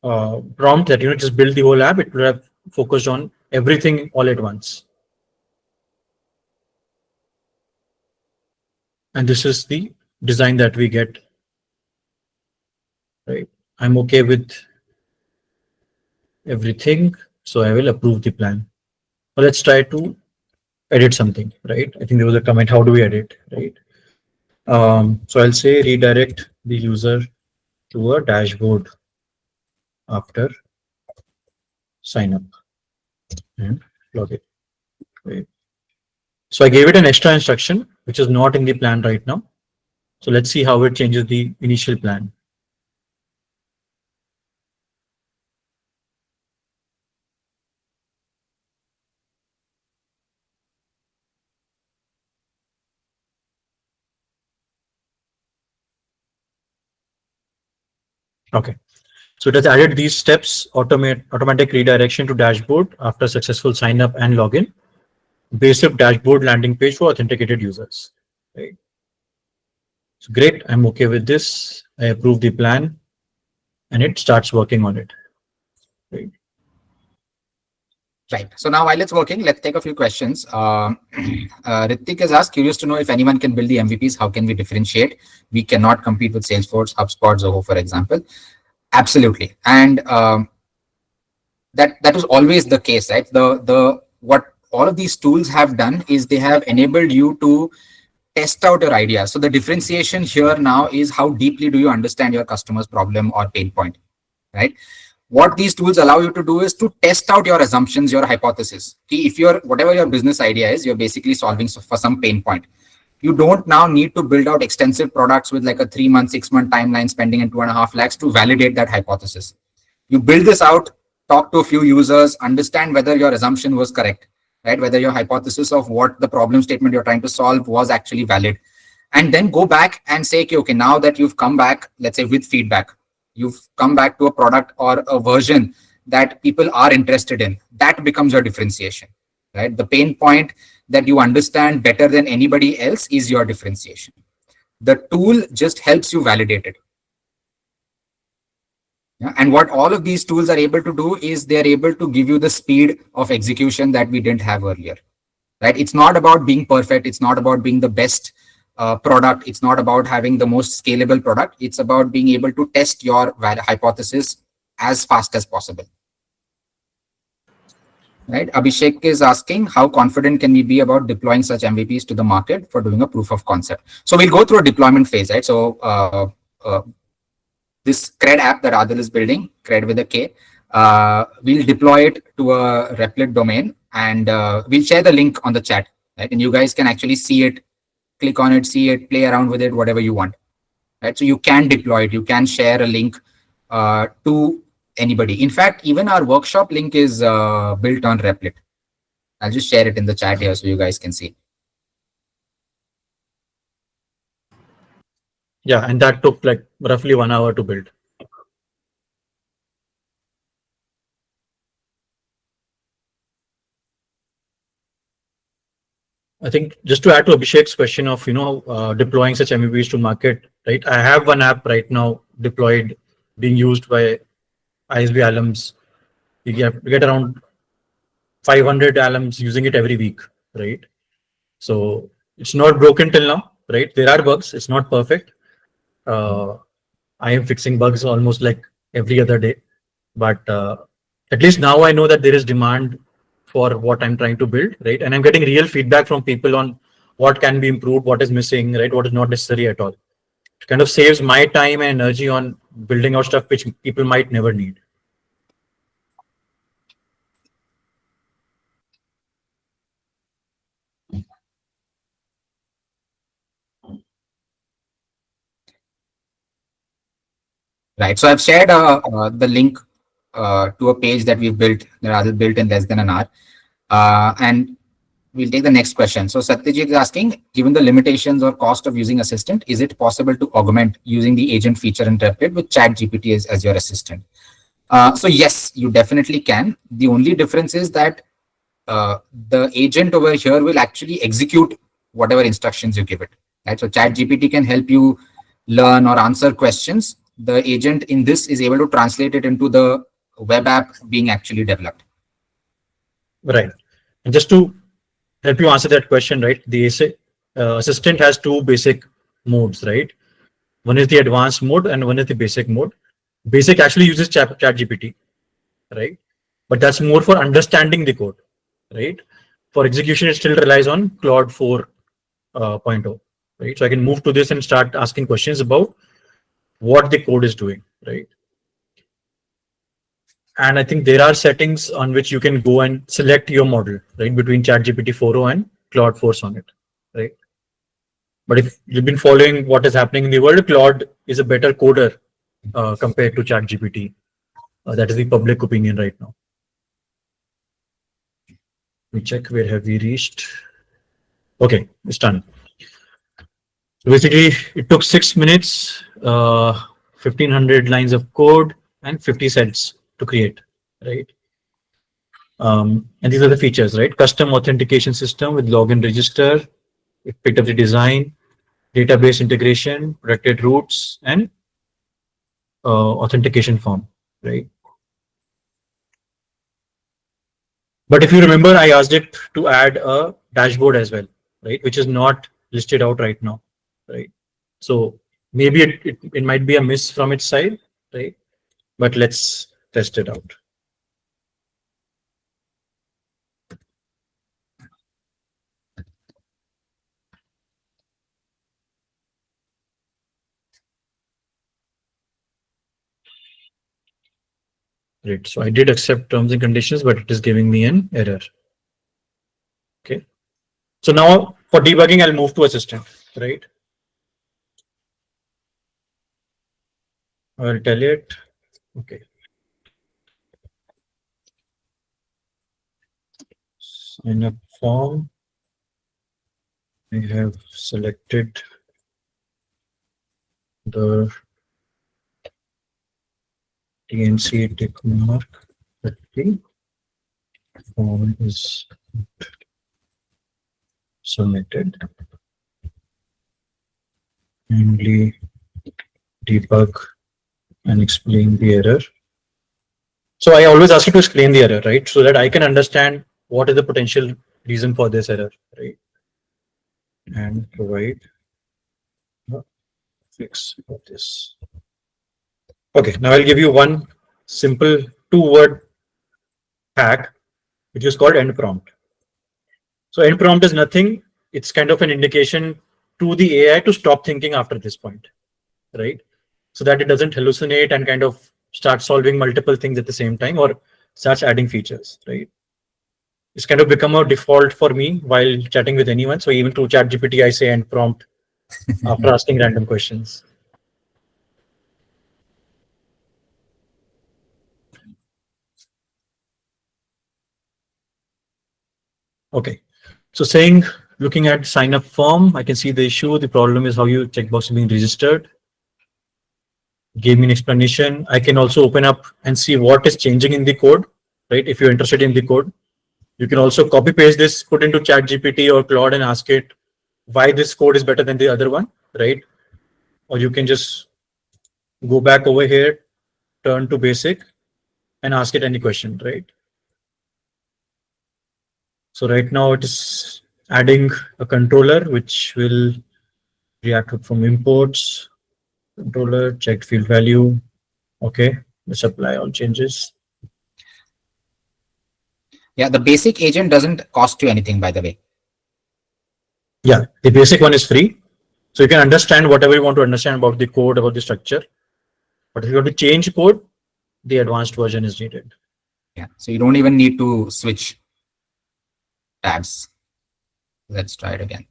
prompt that just build the whole app, it would have focused on everything all at once. And this is the design that we get. Right, I'm okay with everything, so I will approve the plan. But let's try to edit something. Right, I think there was a comment. How do we edit? Right. So I'll say redirect the user to a dashboard after sign up and log in. Right. So I gave it an extra instruction, which is not in the plan right now. So let's see how it changes the initial plan. Okay. So it has added these steps: automatic redirection to dashboard after successful sign up and login, basic dashboard landing page for authenticated users. Right. So great. I'm okay with this. I approve the plan, and it starts working on it. Right. Right. So now while it's working, let's take a few questions. Ritik has asked, curious to know if anyone can build the MVPs, how can we differentiate? We cannot compete with Salesforce, HubSpot, Zoho, for example. Absolutely. And that was always the case, right? The what all of these tools have done is they have enabled you to test out your idea. So the differentiation here now is how deeply do you understand your customer's problem or pain point, right? What these tools allow you to do is to test out your assumptions, your hypothesis. If you're whatever your business idea is, you're basically solving for some pain point. You don't now need to build out extensive products with like a 3-month, 6-month timeline, spending in 2.5 lakhs to validate that hypothesis. You build this out, talk to a few users, understand whether your assumption was correct, right? Whether your hypothesis of what the problem statement you're trying to solve was actually valid. And then go back and say, okay, now that you've come back, let's say with feedback, you've come back to a product or a version that people are interested in, that becomes your differentiation, right? The pain point that you understand better than anybody else is your differentiation. The tool just helps you validate it. Yeah. And what all of these tools are able to do is they're able to give you the speed of execution that we didn't have earlier, right? It's not about being perfect. It's not about being the best product. It's not about having the most scalable product. It's about being able to test your hypothesis as fast as possible. Right? Abhishek is asking, how confident can we be about deploying such MVPs to the market for doing a proof of concept? So we'll go through a deployment phase, right? So this CRED app that Adil is building, CRED with a K, we'll deploy it to a Replit domain, and we'll share the link on the chat, right? And you guys can actually see it, click on it, see it, play around with it, whatever you want, right? So you can deploy it. You can share a link to anybody. In fact, even our workshop link is built on Replit. I'll just share it in the chat here so you guys can see. Yeah, and that took like roughly 1 hour to build. I think just to add to Abhishek's question of deploying such MVPs to market, right? I have one app right now deployed, being used by ISB alums. We get around 500 alums using it every week, right? So it's not broken till now, right? There are bugs. It's not perfect. Uh, I am fixing bugs almost like every other day, but at least now I know that there is demand for what I'm trying to build, right? And I'm getting real feedback from people on what can be improved, what is missing, right? What is not necessary at all. It kind of saves my time and energy on building out stuff which people might never need. Right. So I've shared the link to a page that we've built, that I built in less than an hour. And we'll take the next question. So Satyajit is asking, given the limitations or cost of using assistant, is it possible to augment using the agent feature in Replit with ChatGPT as your assistant? So yes, you definitely can. The only difference is that the agent over here will actually execute whatever instructions you give it. Right. So ChatGPT can help you learn or answer questions. The agent in this is able to translate it into the web app being actually developed. Right. And just to help you answer that question, right? The assistant has two basic modes, right? One is the advanced mode and one is the basic mode. Basic actually uses ChatGPT, right? But that's more for understanding the code, right? For execution, it still relies on Claude 4.0, right? So I can move to this and start asking questions about what the code is doing, right? And I think there are settings on which you can go and select your model, right? Between ChatGPT 4.0 and Claude 4 Sonnet, right? But if you've been following what is happening in the world, Claude is a better coder compared to ChatGPT. That is the public opinion right now. We check where have we reached. Okay, it's done. So basically, it took 6 minutes, 1500 lines of code, and 50 cents to create, right? And these are the features, right? Custom authentication system with login register. It picked up the design, database integration, protected routes, and authentication form, right? But if you remember, I asked it to add a dashboard as well, right? Which is not listed out right now, right? So maybe it might be a miss from its side, right? But let's test it out. Great. So I did accept terms and conditions, but it is giving me an error. Okay. So now for debugging, I'll move to assistant, right? I'll tell it. Okay. Sign up form. I have selected the TNC tick mark. The form is submitted. Only debug and explain the error. So I always ask you to explain the error, right? So that I can understand what is the potential reason for this error, right? And provide a fix for this. Okay, now I'll give you one simple 2-word hack, which is called end prompt. So end prompt is nothing. It's kind of an indication to the AI to stop thinking after this point, right? So that it doesn't hallucinate and kind of start solving multiple things at the same time or starts adding features, right? It's kind of become a default for me while chatting with anyone. So even to ChatGPT, I say end prompt after asking random questions. Okay. So saying, looking at sign up form, I can see the issue. The problem is how your checkbox is being registered. Gave me an explanation. I can also open up and see what is changing in the code, right? If you're interested in the code, You can also copy paste this, put into Chat GPT or Claude and ask it why this code is better than the other one, right? Or you can just go back over here, turn to basic, and ask it any question, right? So right now it is adding a controller which will react from imports, controller, checked field value. Okay, let's apply all changes. Yeah, the basic agent doesn't cost you anything, by the way. Yeah, the basic one is free. So you can understand whatever you want to understand about the code, about the structure. But if you want to change code, the advanced version is needed. Yeah, so you don't even need to switch tabs. Let's try it again.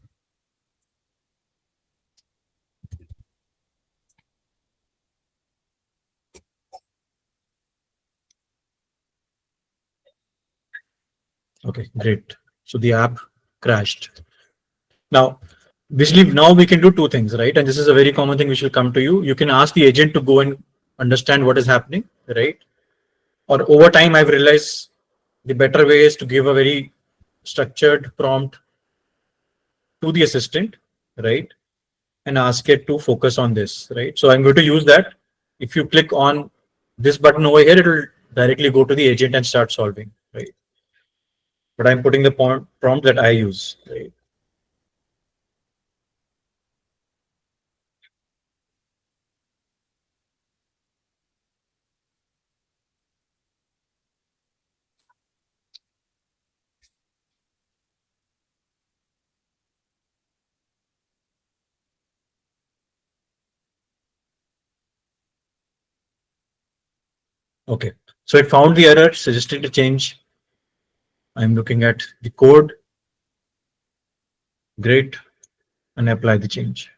Okay, great. So the app crashed. Now, basically, now we can do two things, right? And this is a very common thing which will come to you. You can ask the agent to go and understand what is happening, right? Or over time, I've realized the better way is to give a very structured prompt to the assistant, right? And ask it to focus on this, right? So I'm going to use that. If you click on this button over here, it will directly go to the agent and start solving, right? But I'm putting the prompt that I use, right? Okay, so it found the error, suggested a change. I'm looking at the code. Great, and apply the change.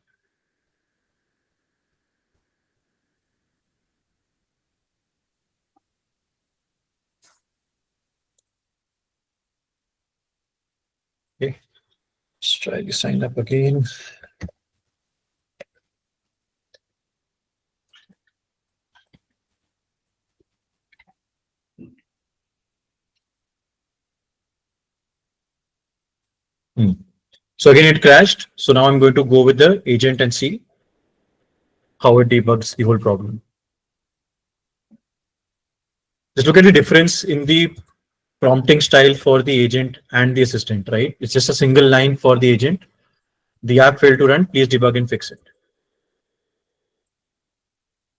Okay, let's try the sign up again. So again, it crashed. So now I'm going to go with the agent and see how it debugs the whole problem. Just look at the difference in the prompting style for the agent and the assistant, right? It's just a single line for the agent. The app failed to run. Please debug and fix it.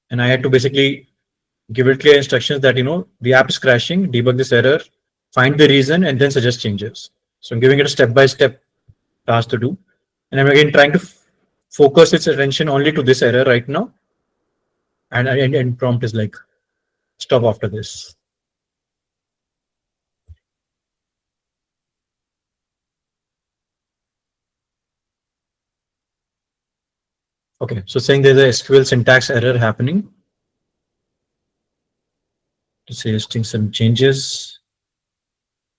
And I had to basically give it clear instructions that, the app is crashing, debug this error, find the reason, and then suggest changes. So I'm giving it a step-by-step task to do. And I'm again trying to focus its attention only to this error right now. And prompt is like, stop after this. Okay, so saying there's a SQL syntax error happening. Suggesting some changes.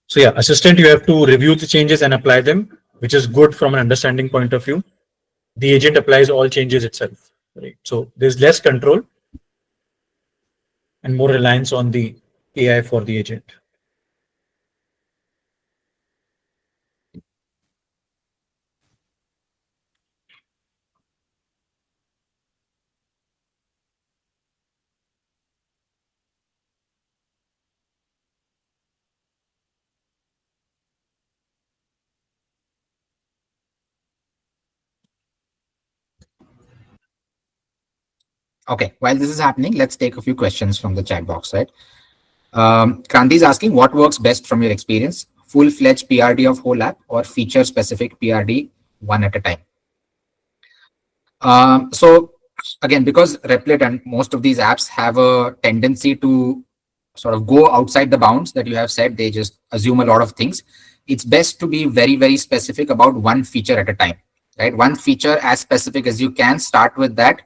So yeah, assistant, you have to review the changes and apply them, which is good from an understanding point of view. The agent applies all changes itself, right? So there's less control and more reliance on the AI for the agent. Okay, while this is happening, let's take a few questions from the chat box, right? Kranti is asking, what works best from your experience? Full-fledged PRD of whole app or feature-specific PRD one at a time? So again, because Replit and most of these apps have a tendency to sort of go outside the bounds that you have set, they just assume a lot of things. It's best to be very, very specific about one feature at a time, right? One feature as specific as you can, start with that,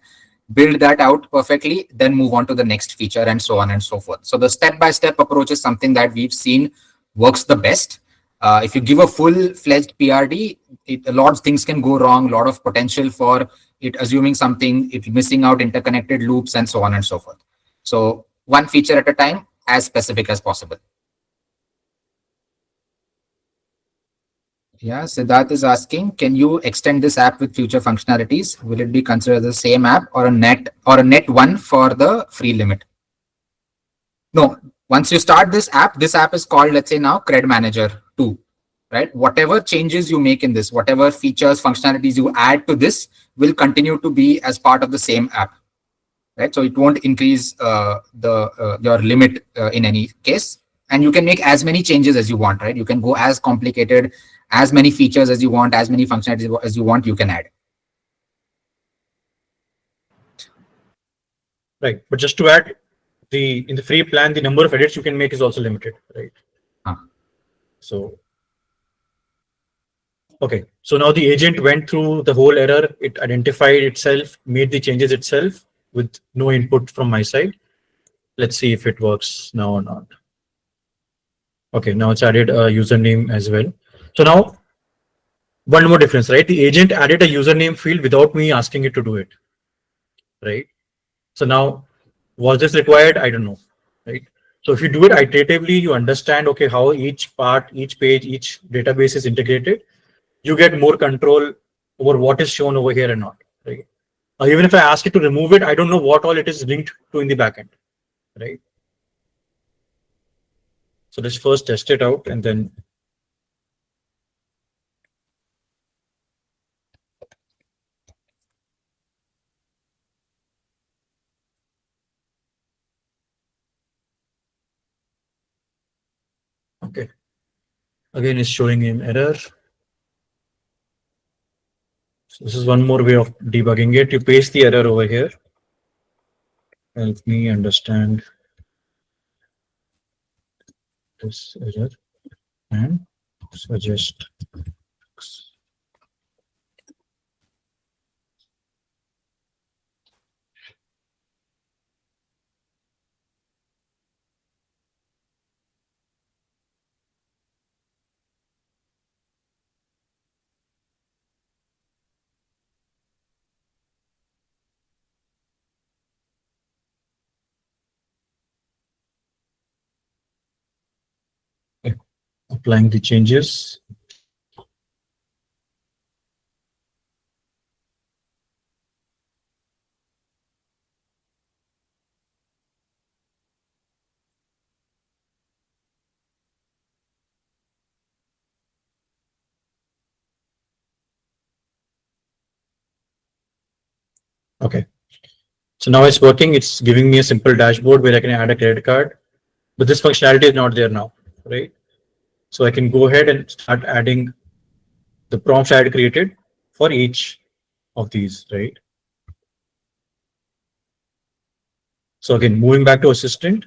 build that out perfectly, then move on to the next feature and so on and so forth. So the step-by-step approach is something that we've seen works the best. If you give a full-fledged PRD, a lot of things can go wrong, a lot of potential for it assuming something, it missing out interconnected loops and so on and so forth. So one feature at a time, as specific as possible. Yeah, Siddharth is asking, can you extend this app with future functionalities? Will it be considered the same app or a net one for the free limit? No, once you start this app is called, let's say now, Cred Manager 2, right? Whatever changes you make in this, whatever features, functionalities you add to this will continue to be as part of the same app, right? So it won't increase the your limit in any case. And you can make as many changes as you want, right? You can go as complicated, as many features as you want, as many functionalities as you want, you can add. Right. But just to add, in the free plan, the number of edits you can make is also limited, right? Huh. So okay. So now the agent went through the whole error. It identified itself, made the changes itself with no input from my side. Let's see if it works now or not. Okay, now it's added a username as well. So now one more difference, right? The agent added a username field without me asking it to do it, right? So now, was this required? I don't know, right? So if you do it iteratively, you understand, okay, how each part, each page, each database is integrated. You get more control over what is shown over here and not, right? Even if I ask it to remove it, I don't know what all it is linked to in the backend, right? So let's first test it out and then. Okay. Again, it's showing an error. So this is one more way of debugging it. You paste the error over here. Help me understand this error and suggest. Okay. Applying the changes. Okay. So now it's working. It's giving me a simple dashboard where I can add a credit card, but this functionality is not there now, right? So I can go ahead and start adding the prompts I had created for each of these, right? So again, moving back to assistant.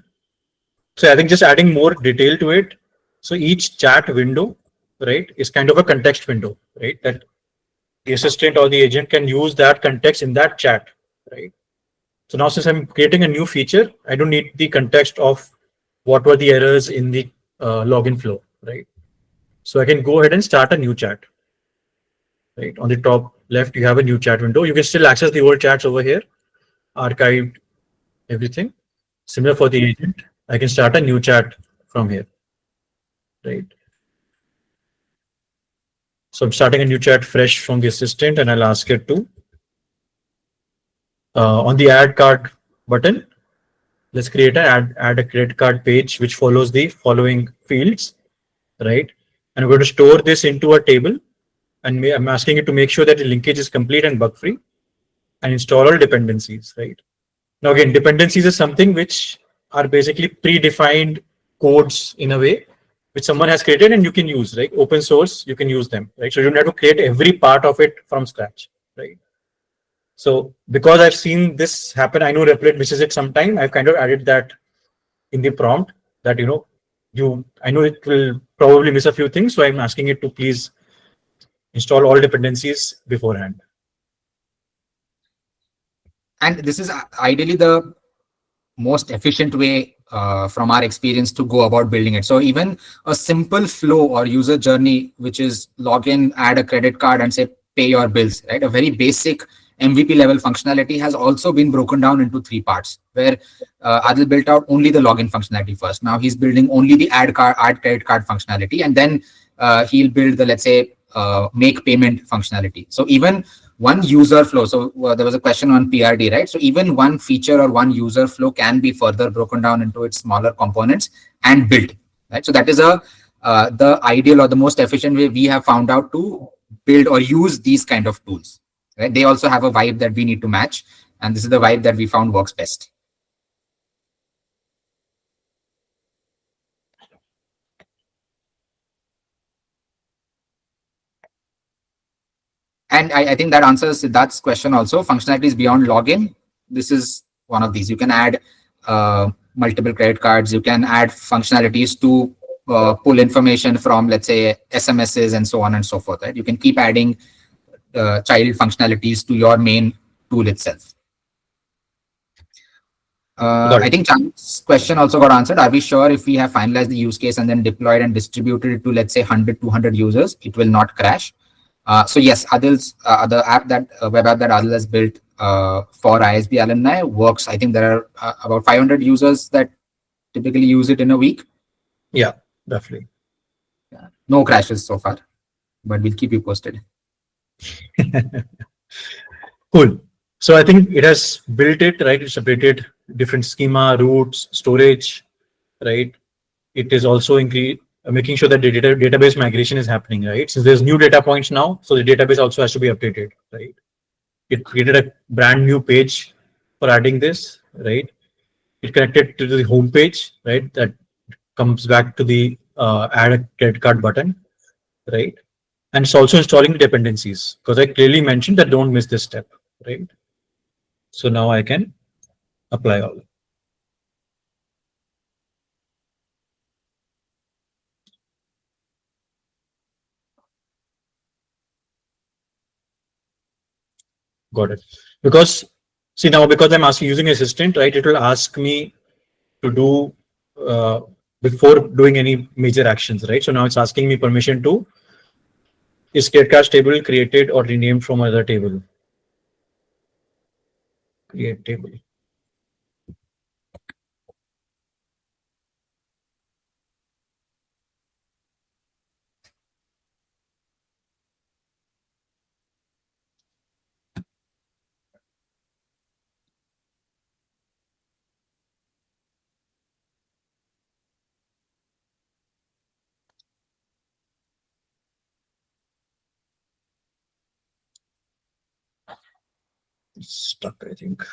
So I think just adding more detail to it. So each chat window, right, is kind of a context window, right? That the assistant or the agent can use that context in that chat, right? So now since I'm creating a new feature, I don't need the context of what were the errors in the login flow, right? So I can go ahead and start a new chat, right? On the top left, you have a new chat window. You can still access the old chats over here, archived everything. Similar for the agent, I can start a new chat from here, right? So I'm starting a new chat fresh from the assistant and I'll ask it to, on the add card button, let's create add a credit card page which follows the following fields, right? And I'm going to store this into a table and I'm asking it to make sure that the linkage is complete and bug free and install all dependencies, right? Now again, dependencies is something which are basically predefined codes in a way which someone has created and you can use, right? Open source, you can use them, right? So you don't have to create every part of it from scratch, right? So because I've seen this happen, I know Replit misses it sometime. I've kind of added that in the prompt that, I know it will probably miss a few things. So I'm asking it to please install all dependencies beforehand. And this is ideally the most efficient way from our experience to go about building it. So even a simple flow or user journey, which is log in, add a credit card and say pay your bills, right? A very basic MVP level functionality has also been broken down into three parts where Adil built out only the login functionality first. Now he's building only the add credit card functionality, and then he'll build the, let's say, make payment functionality. So even one user flow. So there was a question on PRD, right? So even one feature or one user flow can be further broken down into its smaller components and built, right? So that is the ideal or the most efficient way we have found out to build or use these kind of tools, right? They also have a vibe that we need to match, and this is the vibe that we found works best. And I think that answers Siddharth's question also. Functionalities beyond login. This is one of these. You can add multiple credit cards. You can add functionalities to pull information from, let's say, SMSs and so on and so forth. Right? You can keep adding child functionalities to your main tool itself. Got I it. think Chan's question also got answered. Are we sure if we have finalized the use case and then deployed and distributed it to, let's say, 100, 200 users, it will not crash? So yes, Adil's the app that web app that Adil has built for ISB alumni works. I think there are about 500 users that typically use it in a week. Yeah, definitely. No crashes so far, but we'll keep you posted. Cool. So I think it has built it, right? It separated different schema, routes, storage, right? It is also making sure that the database migration is happening, right? Since there's new data points now, so the database also has to be updated, right? It created a brand new page for adding this, right? It connected to the home page, right? That comes back to the add a credit card button, right? And it's also installing the dependencies because I clearly mentioned that don't miss this step, right? So now I can apply all. Got it. Because see now because I'm asking using assistant, right? It will ask me to do uh, before doing any major actions, right? So now it's asking me permission to is credit table created or renamed from another table? Create table. It's stuck, I think.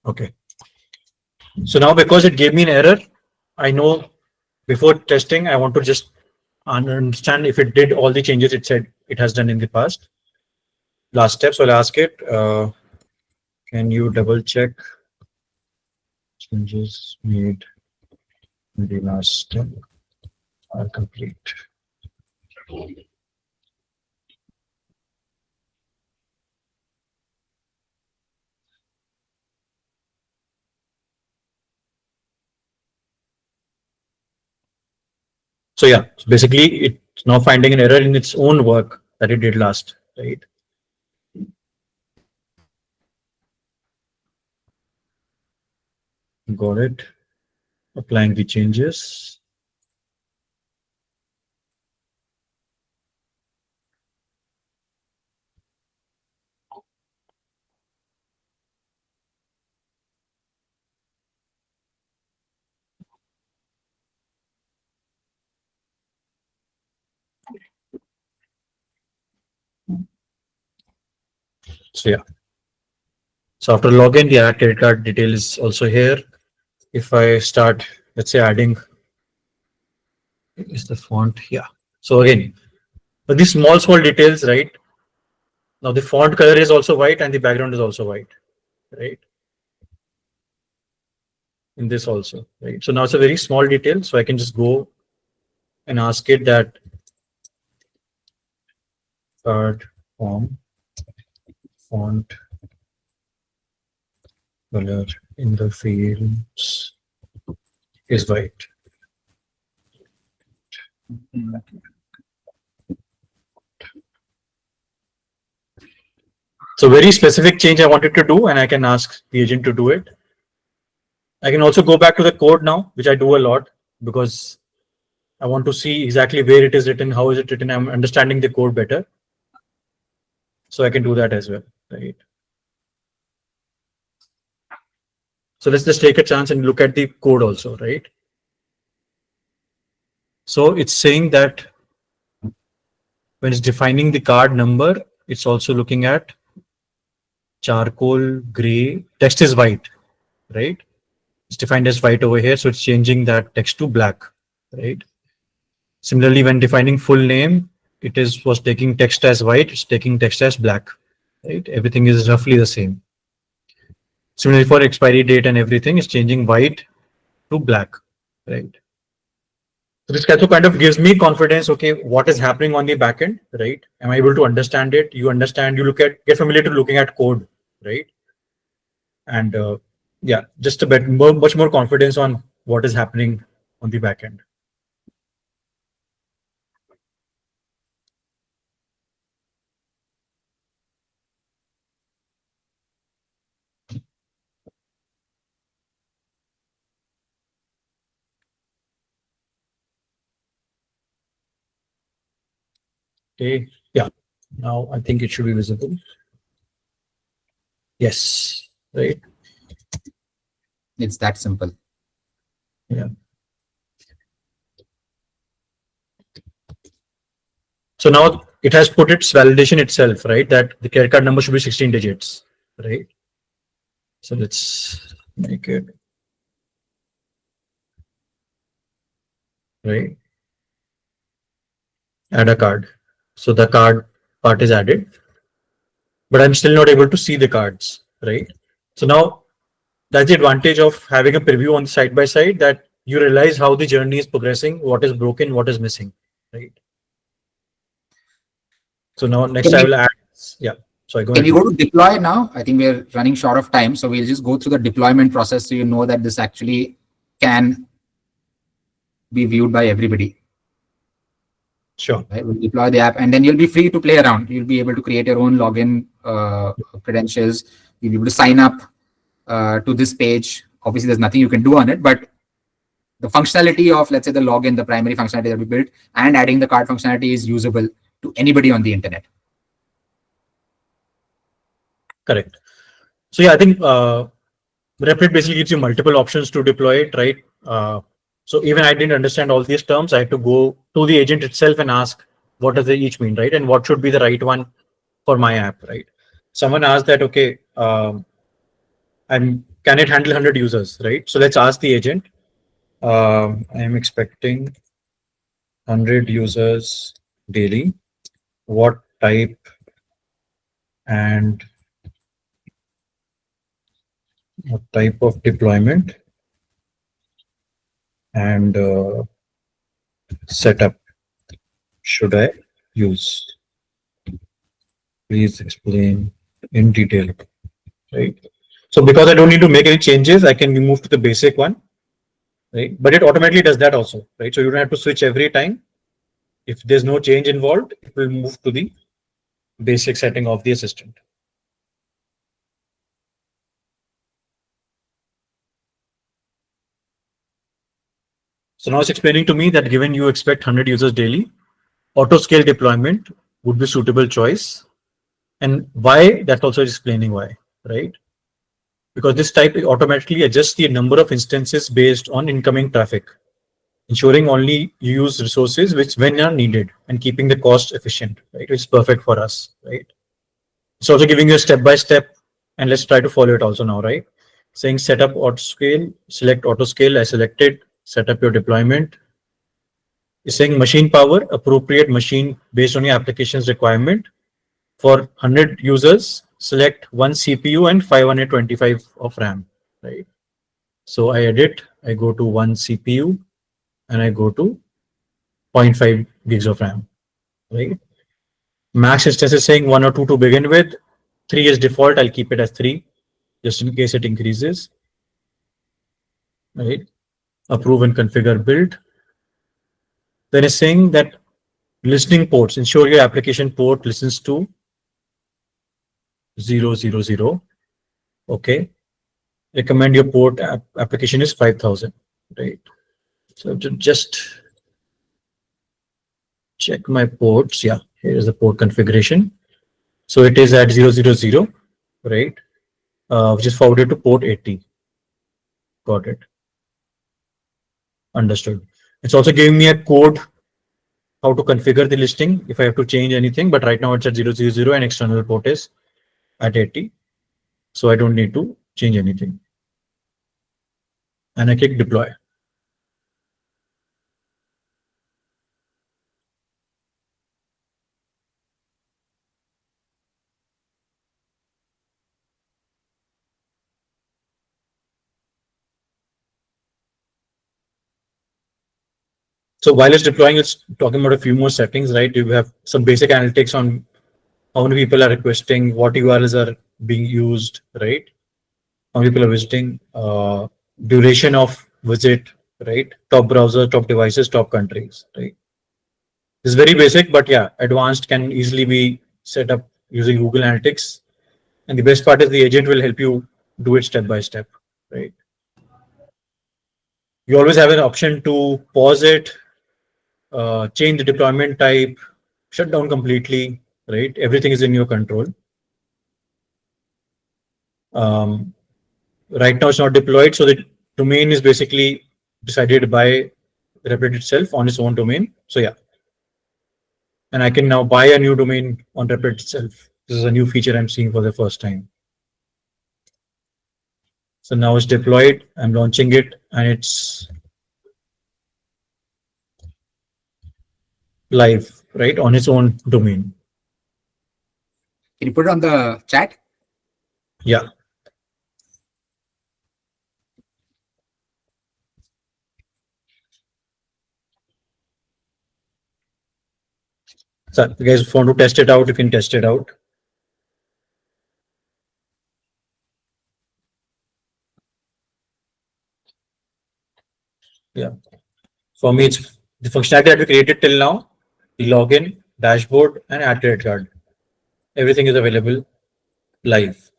Okay. So now because it gave me an error, I know before testing, I want to just understand if it did all the changes it said it has done in the past. Last step, so I'll ask it, can you double check changes made in the last step are complete? So yeah, so basically it's now finding an error in its own work that it did last, right? Got it. Applying the changes. So yeah. So after login, the add credit card detail is also here. If I start, let's say adding, is the font? Yeah. So again, but these small details, right? Now the font color is also white and the background is also white, right? In this also, right? So now it's a very small detail. So I can just go and ask it that card form font color in the fields is white. So very specific change I wanted to do, and I can ask the agent to do it. I can also go back to the code now, which I do a lot because I want to see exactly where it is written, how is it written. I'm understanding the code better. So I can do that as well, right? So let's just take a chance and look at the code also, right? So it's saying that when it's defining the card number, it's also looking at charcoal gray. Text is white, right? It's defined as white over here. So it's changing that text to black, right? Similarly, when defining full name, it is was taking text as white, it's taking text as black, right? Everything is roughly the same. Similarly, for expiry date and everything, is changing white to black, right? So this also kind of gives me confidence. Okay, what is happening on the backend, right? Am I able to understand it? You understand. You get familiar to looking at code, right? And yeah, just a bit more, much more confidence on what is happening on the backend. Okay, yeah. Now I think it should be visible. Yes, right. It's that simple. Yeah. So now it has put its validation itself, right? That the credit card number should be 16 digits, right? So let's make it right. Add a card. So the card part is added, but I'm still not able to see the cards, right? So now that's the advantage of having a preview on side by side, that you realize how the journey is progressing, what is broken, what is missing, right? So now next Can I we will add, yeah. Sorry, go can we ahead. go to deploy now? I think we're running short of time, so we'll just go through the deployment process so you know that this actually can be viewed by everybody. Sure. Right? We'll deploy the app, and then you'll be free to play around. You'll be able to create your own login credentials. You'll be able to sign up to this page. Obviously, there's nothing you can do on it, but the functionality of, let's say, the login, the primary functionality that we built, and adding the card functionality is usable to anybody on the internet. Correct. So yeah, I think Replit basically gives you multiple options to deploy it, right? So even I didn't understand all these terms. I had to go to the agent itself and ask what does they each mean, right? And what should be the right one for my app, right? Someone asked that, okay, and can it handle 100 users, right? So let's ask the agent. I am expecting 100 users daily. What type and what type of deployment and setup should I use? Please explain in detail, right? So because I don't need to make any changes, I can move to the basic one, right? But it automatically does that also, right? So you don't have to switch every time. If there's no change involved, it will move to the basic setting of the assistant. So now it's explaining to me that given you expect 100 users daily, auto scale deployment would be suitable choice. And why, that's also explaining why, right? Because this type automatically adjusts the number of instances based on incoming traffic, ensuring only you use resources which when are needed and keeping the cost efficient, right? It's perfect for us, right? It's also giving you a step by step, and let's try to follow it also now, right? Saying set up auto scale, select auto scale. I selected, set up your deployment. It's saying machine power, appropriate machine based on your application's requirement. For 100 users, select one CPU and 525 of RAM, right? So I edit, I go to one CPU and I go to 0.5 gigs of RAM, right? Max instance is saying 1 or 2 to begin with. 3 is default. I'll keep it as 3 just in case it increases, right? approve and configure build. Then it's saying that listening ports, ensure your application port listens to 000. Okay. Recommend your port application is 5000. Right. So to just check my ports. Yeah, here is the port configuration. So it is at 000, right? Which is forwarded to port 80. Got it. Understood. It's also giving me a code how to configure the listing if I have to change anything. But right now it's at 000 and external port is at 80. So I don't need to change anything. And I click deploy. So while it's deploying, it's talking about a few more settings, right? You have some basic analytics on how many people are requesting, what URLs are being used, right? How many people are visiting, duration of visit, right? Top browser, top devices, top countries, right? It's very basic, but yeah, advanced can easily be set up using Google Analytics. And the best part is the agent will help you do it step by step, right? You always have an option to pause it, change the deployment type, shut down completely, right? Everything is in your control. Um, right now it's not deployed, so the domain is basically decided by Replit itself on its own domain. So yeah, and I can now buy a new domain on Replit itself. This is a new feature I'm seeing for the first time. So now it's deployed. I'm launching it, and it's live, right, on its own domain. Can you put it on the chat? Yeah. So if you guys want to test it out, you can test it out. Yeah. For me, it's the functionality that we created till now, the login, dashboard, and add credit card. Everything is available live.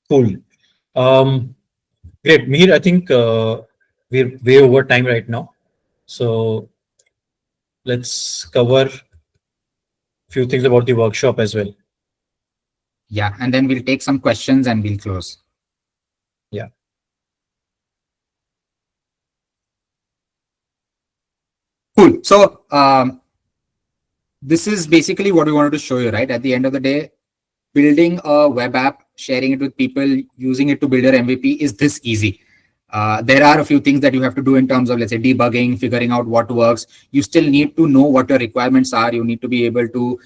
Cool. Great. Mihir, I think we're way over time right now. So let's cover a few things about the workshop as well. Yeah, and then we'll take some questions and we'll close. Yeah. Cool. So this is basically what we wanted to show you, right? At the end of the day, building a web app, sharing it with people, using it to build your MVP is this easy. There are a few things that you have to do in terms of, let's say, debugging, figuring out what works. You still need to know what your requirements are. You need to be able to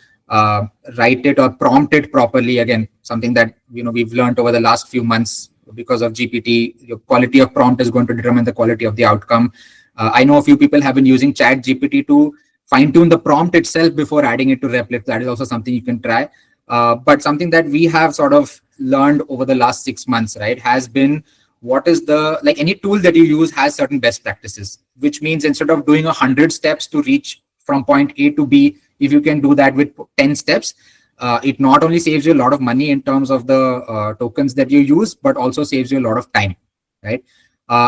write it or prompt it properly. Again, something that we've learned over the last few months because of GPT. Your quality of prompt is going to determine the quality of the outcome. I know a few people have been using Chat GPT to fine-tune the prompt itself before adding it to Replit. That is also something you can try. But something that we have sort of learned over the last 6 months, right, has been what is the, like any tool that you use has certain best practices, which means instead of doing 100 steps to reach from point A to B, if you can do that with 10 steps, it not only saves you a lot of money in terms of the tokens that you use, but also saves you a lot of time, right?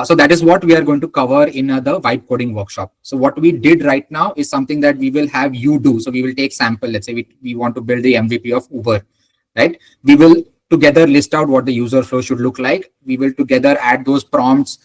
So that is what we are going to cover in the vibe coding workshop. So what we did right now is something that we will have you do. So we will take sample. Let's say we want to build the MVP of Uber, right? We will together list out what the user flow should look like. We will together add those prompts.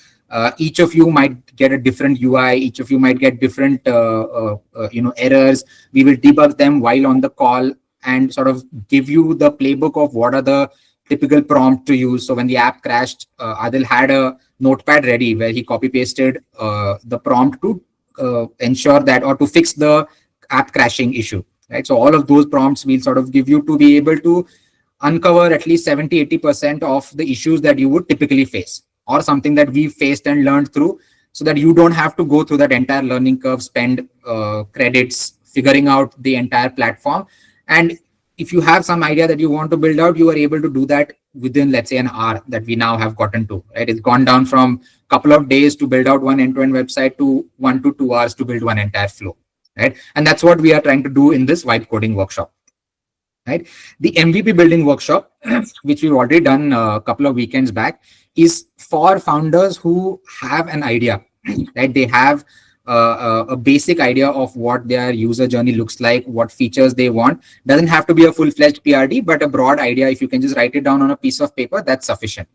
Each of you might get a different UI. Each of you might get different errors. We will debug them while on the call and sort of give you the playbook of what are the typical prompt to use. So when the app crashed, Adil had a notepad ready where he copy pasted the prompt to ensure that, or to fix the app crashing issue, right? So all of those prompts will sort of give you to be able to uncover at least 70-80% of the issues that you would typically face, or something that we faced and learned through so that you don't have to go through that entire learning curve, spend credits figuring out the entire platform. And if you have some idea that you want to build out, you are able to do that within, let's say, an hour that we now have gotten to, right? It's gone down from a couple of days to build out one end-to-end website to 1 to 2 hours to build one entire flow, right? And that's what we are trying to do in this vibe coding workshop, right? The MVP building workshop, which we've already done a couple of weekends back, is for founders who have an idea, right? They have a basic idea of what their user journey looks like, what features they want. Doesn't have to be a full-fledged PRD, but a broad idea. If you can just write it down on a piece of paper, that's sufficient,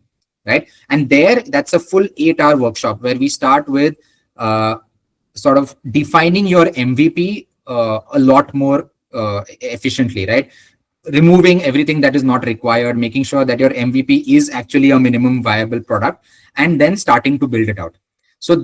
right? And that's a full 8-hour workshop where we start with sort of defining your MVP a lot more efficiently, right? Removing everything that is not required, making sure that your MVP is actually a minimum viable product, and then starting to build it out. So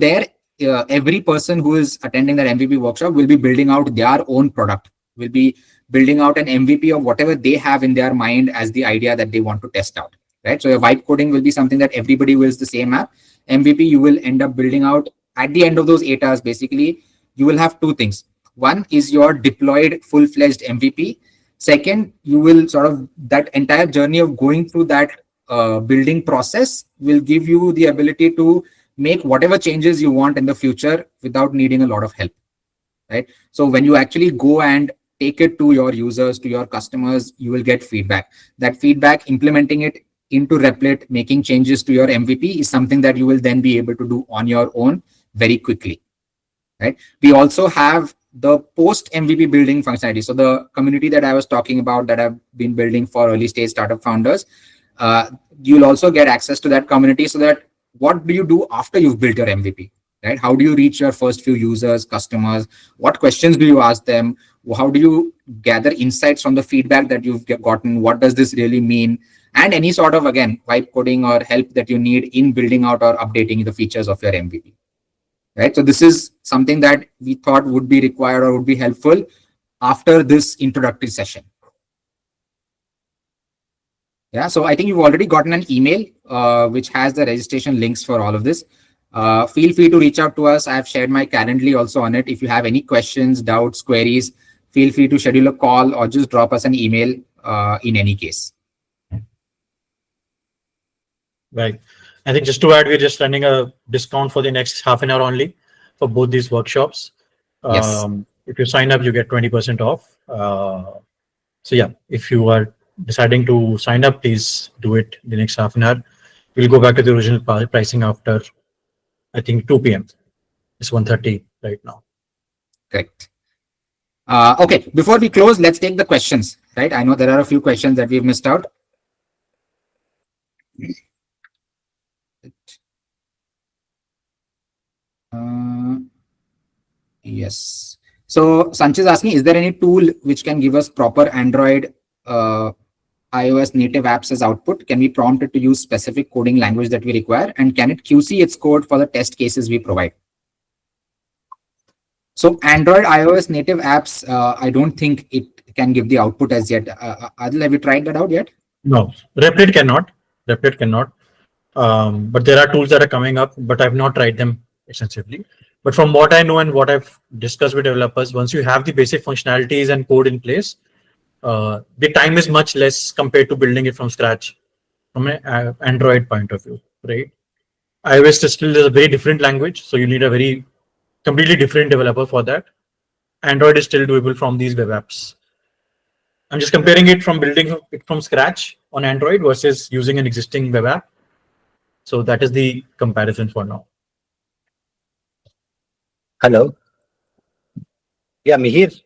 every person who is attending that MVP workshop will be building out their own product, will be building out an MVP of whatever they have in their mind as the idea that they want to test out, right? So your vibe coding will be something that everybody wills the same app. MVP, you will end up building out at the end of those 8 hours. Basically, you will have two things. One is your deployed full-fledged MVP. Second, you will sort of, that entire journey of going through that building process will give you the ability to make whatever changes you want in the future without needing a lot of help, right? So when you actually go and take it to your users, to your customers, you will get feedback. That feedback, implementing it into Replit, making changes to your MVP is something that you will then be able to do on your own very quickly, right? We also have the post MVP building functionality. So the community that I was talking about that I've been building for early stage startup founders, you'll also get access to that community, so that what do you do after you've built your MVP, right? How do you reach your first few users, customers? What questions do you ask them? How do you gather insights from the feedback that you've gotten? What does this really mean? And any sort of, again, vibe coding or help that you need in building out or updating the features of your MVP. Right. So this is something that we thought would be required or would be helpful after this introductory session. Yeah. So I think you've already gotten an email which has the registration links for all of this. Feel free to reach out to us. I've shared my Calendly also on it. If you have any questions, doubts, queries, feel free to schedule a call or just drop us an email in any case. Right. I think just to add, we're just running a discount for the next half an hour only for both these workshops. Yes. If you sign up, you get 20% off. So yeah, if you are deciding to sign up, please do it the next half an hour. We'll go back to the original pricing after, I think, 2 p.m. It's 1:30 right now. Correct. Okay, before we close, let's take the questions, right? I know there are a few questions that we've missed out. Yes. So Sanch is asking, is there any tool which can give us proper Android iOS native apps as output? Can we prompt it to use specific coding language that we require? And can it QC its code for the test cases we provide? So Android iOS native apps, I don't think it can give the output as yet. Adil, have you tried that out yet? No, Replit cannot. Replit cannot. But there are tools that are coming up, but I've not tried them extensively. But from what I know and what I've discussed with developers, once you have the basic functionalities and code in place, the time is much less compared to building it from scratch from an Android point of view, right? iOS is still a very different language, so you need a very completely different developer for that. Android is still doable from these web apps. I'm just comparing it from building it from scratch on Android versus using an existing web app. So that is the comparison for now. Hello. Yeah, Mihir.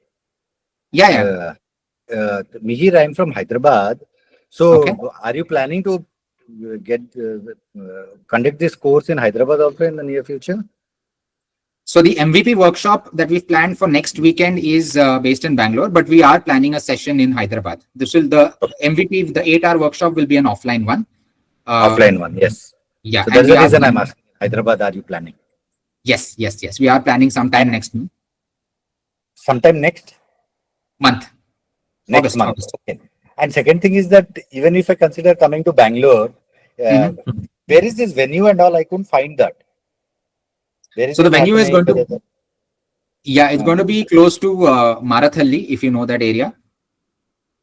Yeah. Mihir, I'm from Hyderabad. So Okay. are you planning to conduct this course in Hyderabad also in the near future? So the MVP workshop that we've planned for next weekend is based in Bangalore, but we are planning a session in Hyderabad. This will the MVP, the 8-hour workshop will be an offline one. Offline one, yes. Yeah. So that's the reason I'm asking. Hyderabad, are you planning? Yes. We are planning sometime next month. Sometime next Next month. August. Okay. And second thing is that even if I consider coming to Bangalore, where is this venue and all? I couldn't find that. Where is So the this venue is happening? going to, yeah, it's going to be close to Marathalli, if you know that area.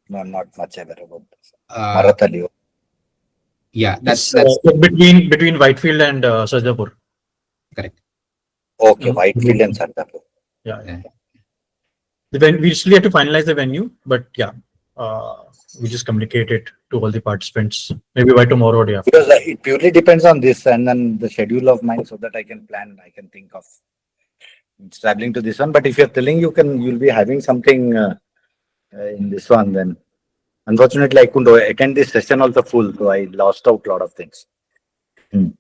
No, I'm not much aware about this. Uh, Marathali. yeah, It's that's between Whitefield and Sarjapur. correct. Okay, Whitefield and Sardapur. Yeah, yeah. Yeah. We still have to finalize the venue, but yeah, we just communicate it to all the participants. Maybe by tomorrow or day after. Because it purely depends on this and then the schedule of mine so that I can plan, I can think of traveling to this one. But if you're telling you'll be having something in this one, then unfortunately I couldn't attend this session also full, so I lost out a lot of things. No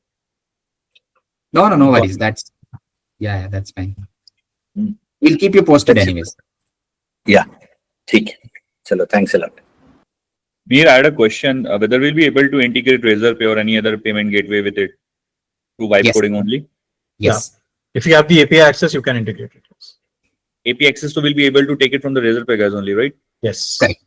worries. Yeah, that's fine. Hmm. We'll keep you posted anyways. Yeah, ठीक है. Chalo, thanks a lot. Mir, I had a question whether we'll be able to integrate Razorpay or any other payment gateway with it through vibe Yes. coding only. Yes. If you have the API access, you can integrate it. Yes. API access, so we'll be able to take it from the Razorpay guys only, right? Yes. Correct.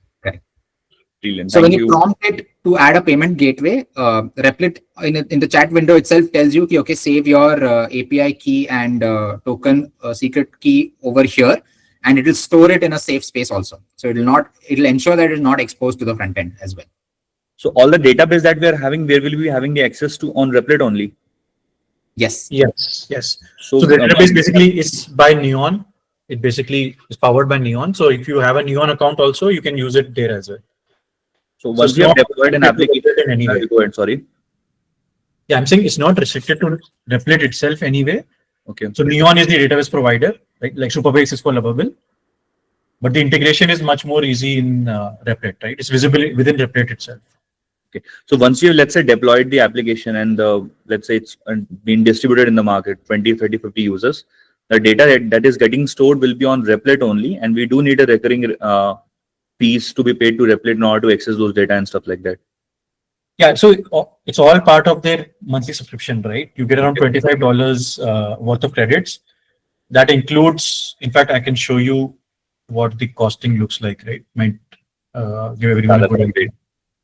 Brilliant. So Thank when you you. prompt it to add a payment gateway, Replit in the chat window itself tells you, okay, save your API key and token secret key over here, and it will store it in a safe space also. So it'll ensure that it is not exposed to the front end as well. So all the database that we are having, where will we be having the access to on Replit only? Yes. Yes. So, So the database basically is by Neon. It basically is powered by Neon. So if you have a Neon account also, you can use it there as well. so So once it's we have not deployed an restricted to application, Replit in any way. go ahead, sorry. Yeah, I'm saying it's not restricted to Replit itself anyway. Okay. So Neon is the database provider, right? Like Superbase is for Lovable. But the integration is much more easy in Replit, right? It's visible within Replit itself. Okay. So once you, let's say, deployed the application and let's say it's been distributed in the market, 20, 30, 50 users, the data that is getting stored will be on Replit only. And we do need a recurring fees to be paid to Replit in order to access those data and stuff like that. Yeah, so it's all part of their monthly subscription, right? You get around $25 worth of credits. That includes, in fact, I can show you what the costing looks like, right? Might give everyone a good idea.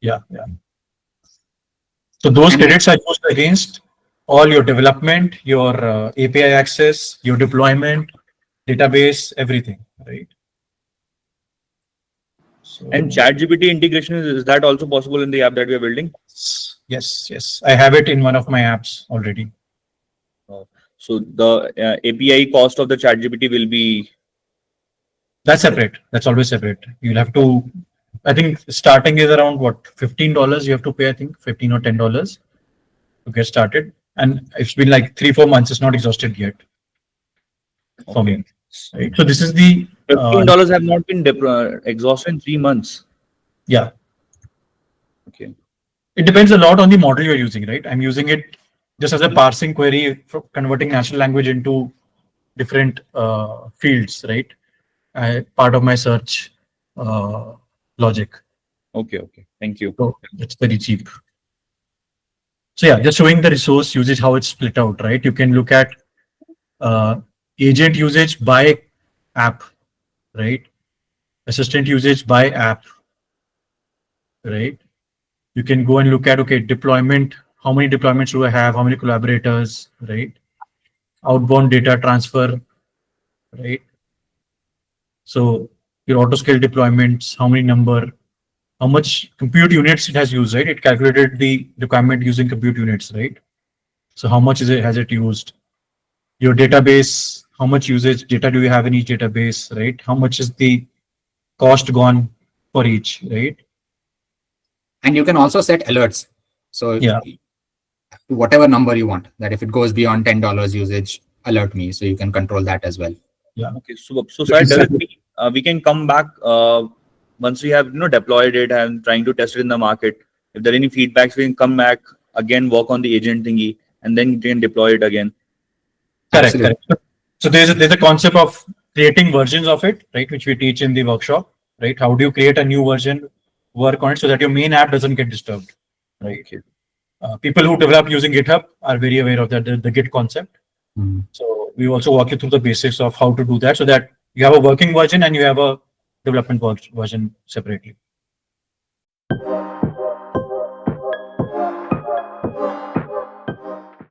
Yeah. So those credits are used against all your development, your API access, your deployment, database, everything, right? So, And ChatGPT integration, is that also possible in the app that we are building? yes. I have it in one of my apps already. So the API cost of the ChatGPT will be... That's separate. That's always separate. You'll have to, I think starting is around what, $15 you have to pay, I think $15 or $10 to get started. And it's been like 3-4 months. It's not exhausted yet for me. Right? So this is the $15 have not been exhausted in 3 months. Yeah. Okay. It depends a lot on the model you're using, right? I'm using it just as a parsing query for converting natural language into different fields, right? Part of my search logic. Okay. Thank you. So it's very cheap. So yeah, just showing the resource usage, how it's split out, right? You can look at agent usage by app, right? Assistant usage by app, right? You can go and look at, okay, deployment, how many deployments do I have, how many collaborators, right? Outbound data transfer, right? So your auto scale deployments, how many number, how much compute units it has used, right? It calculated the requirement using compute units, right? So how much has it used? Your database, how much usage data do you have in each database, right? How much is the cost gone for each, right? And you can also set alerts. So Yeah, whatever number you want, that if it goes beyond $10 usage, alert me. So you can control that as well. yeah. Okay. So Sai, does it mean we can come back once we have deployed it and trying to test it in the market? If there are any feedbacks, we can come back again, work on the agent thingy, and then we can deploy it again. Correct. So there's a concept of creating versions of it, right, which we teach in the workshop, right? How do you create a new version, work on it so that your main app doesn't get disturbed, right? Okay. People who develop using GitHub are very aware of that, the Git concept. So we also walk you through the basics of how to do that so that you have a working version and you have a development version separately.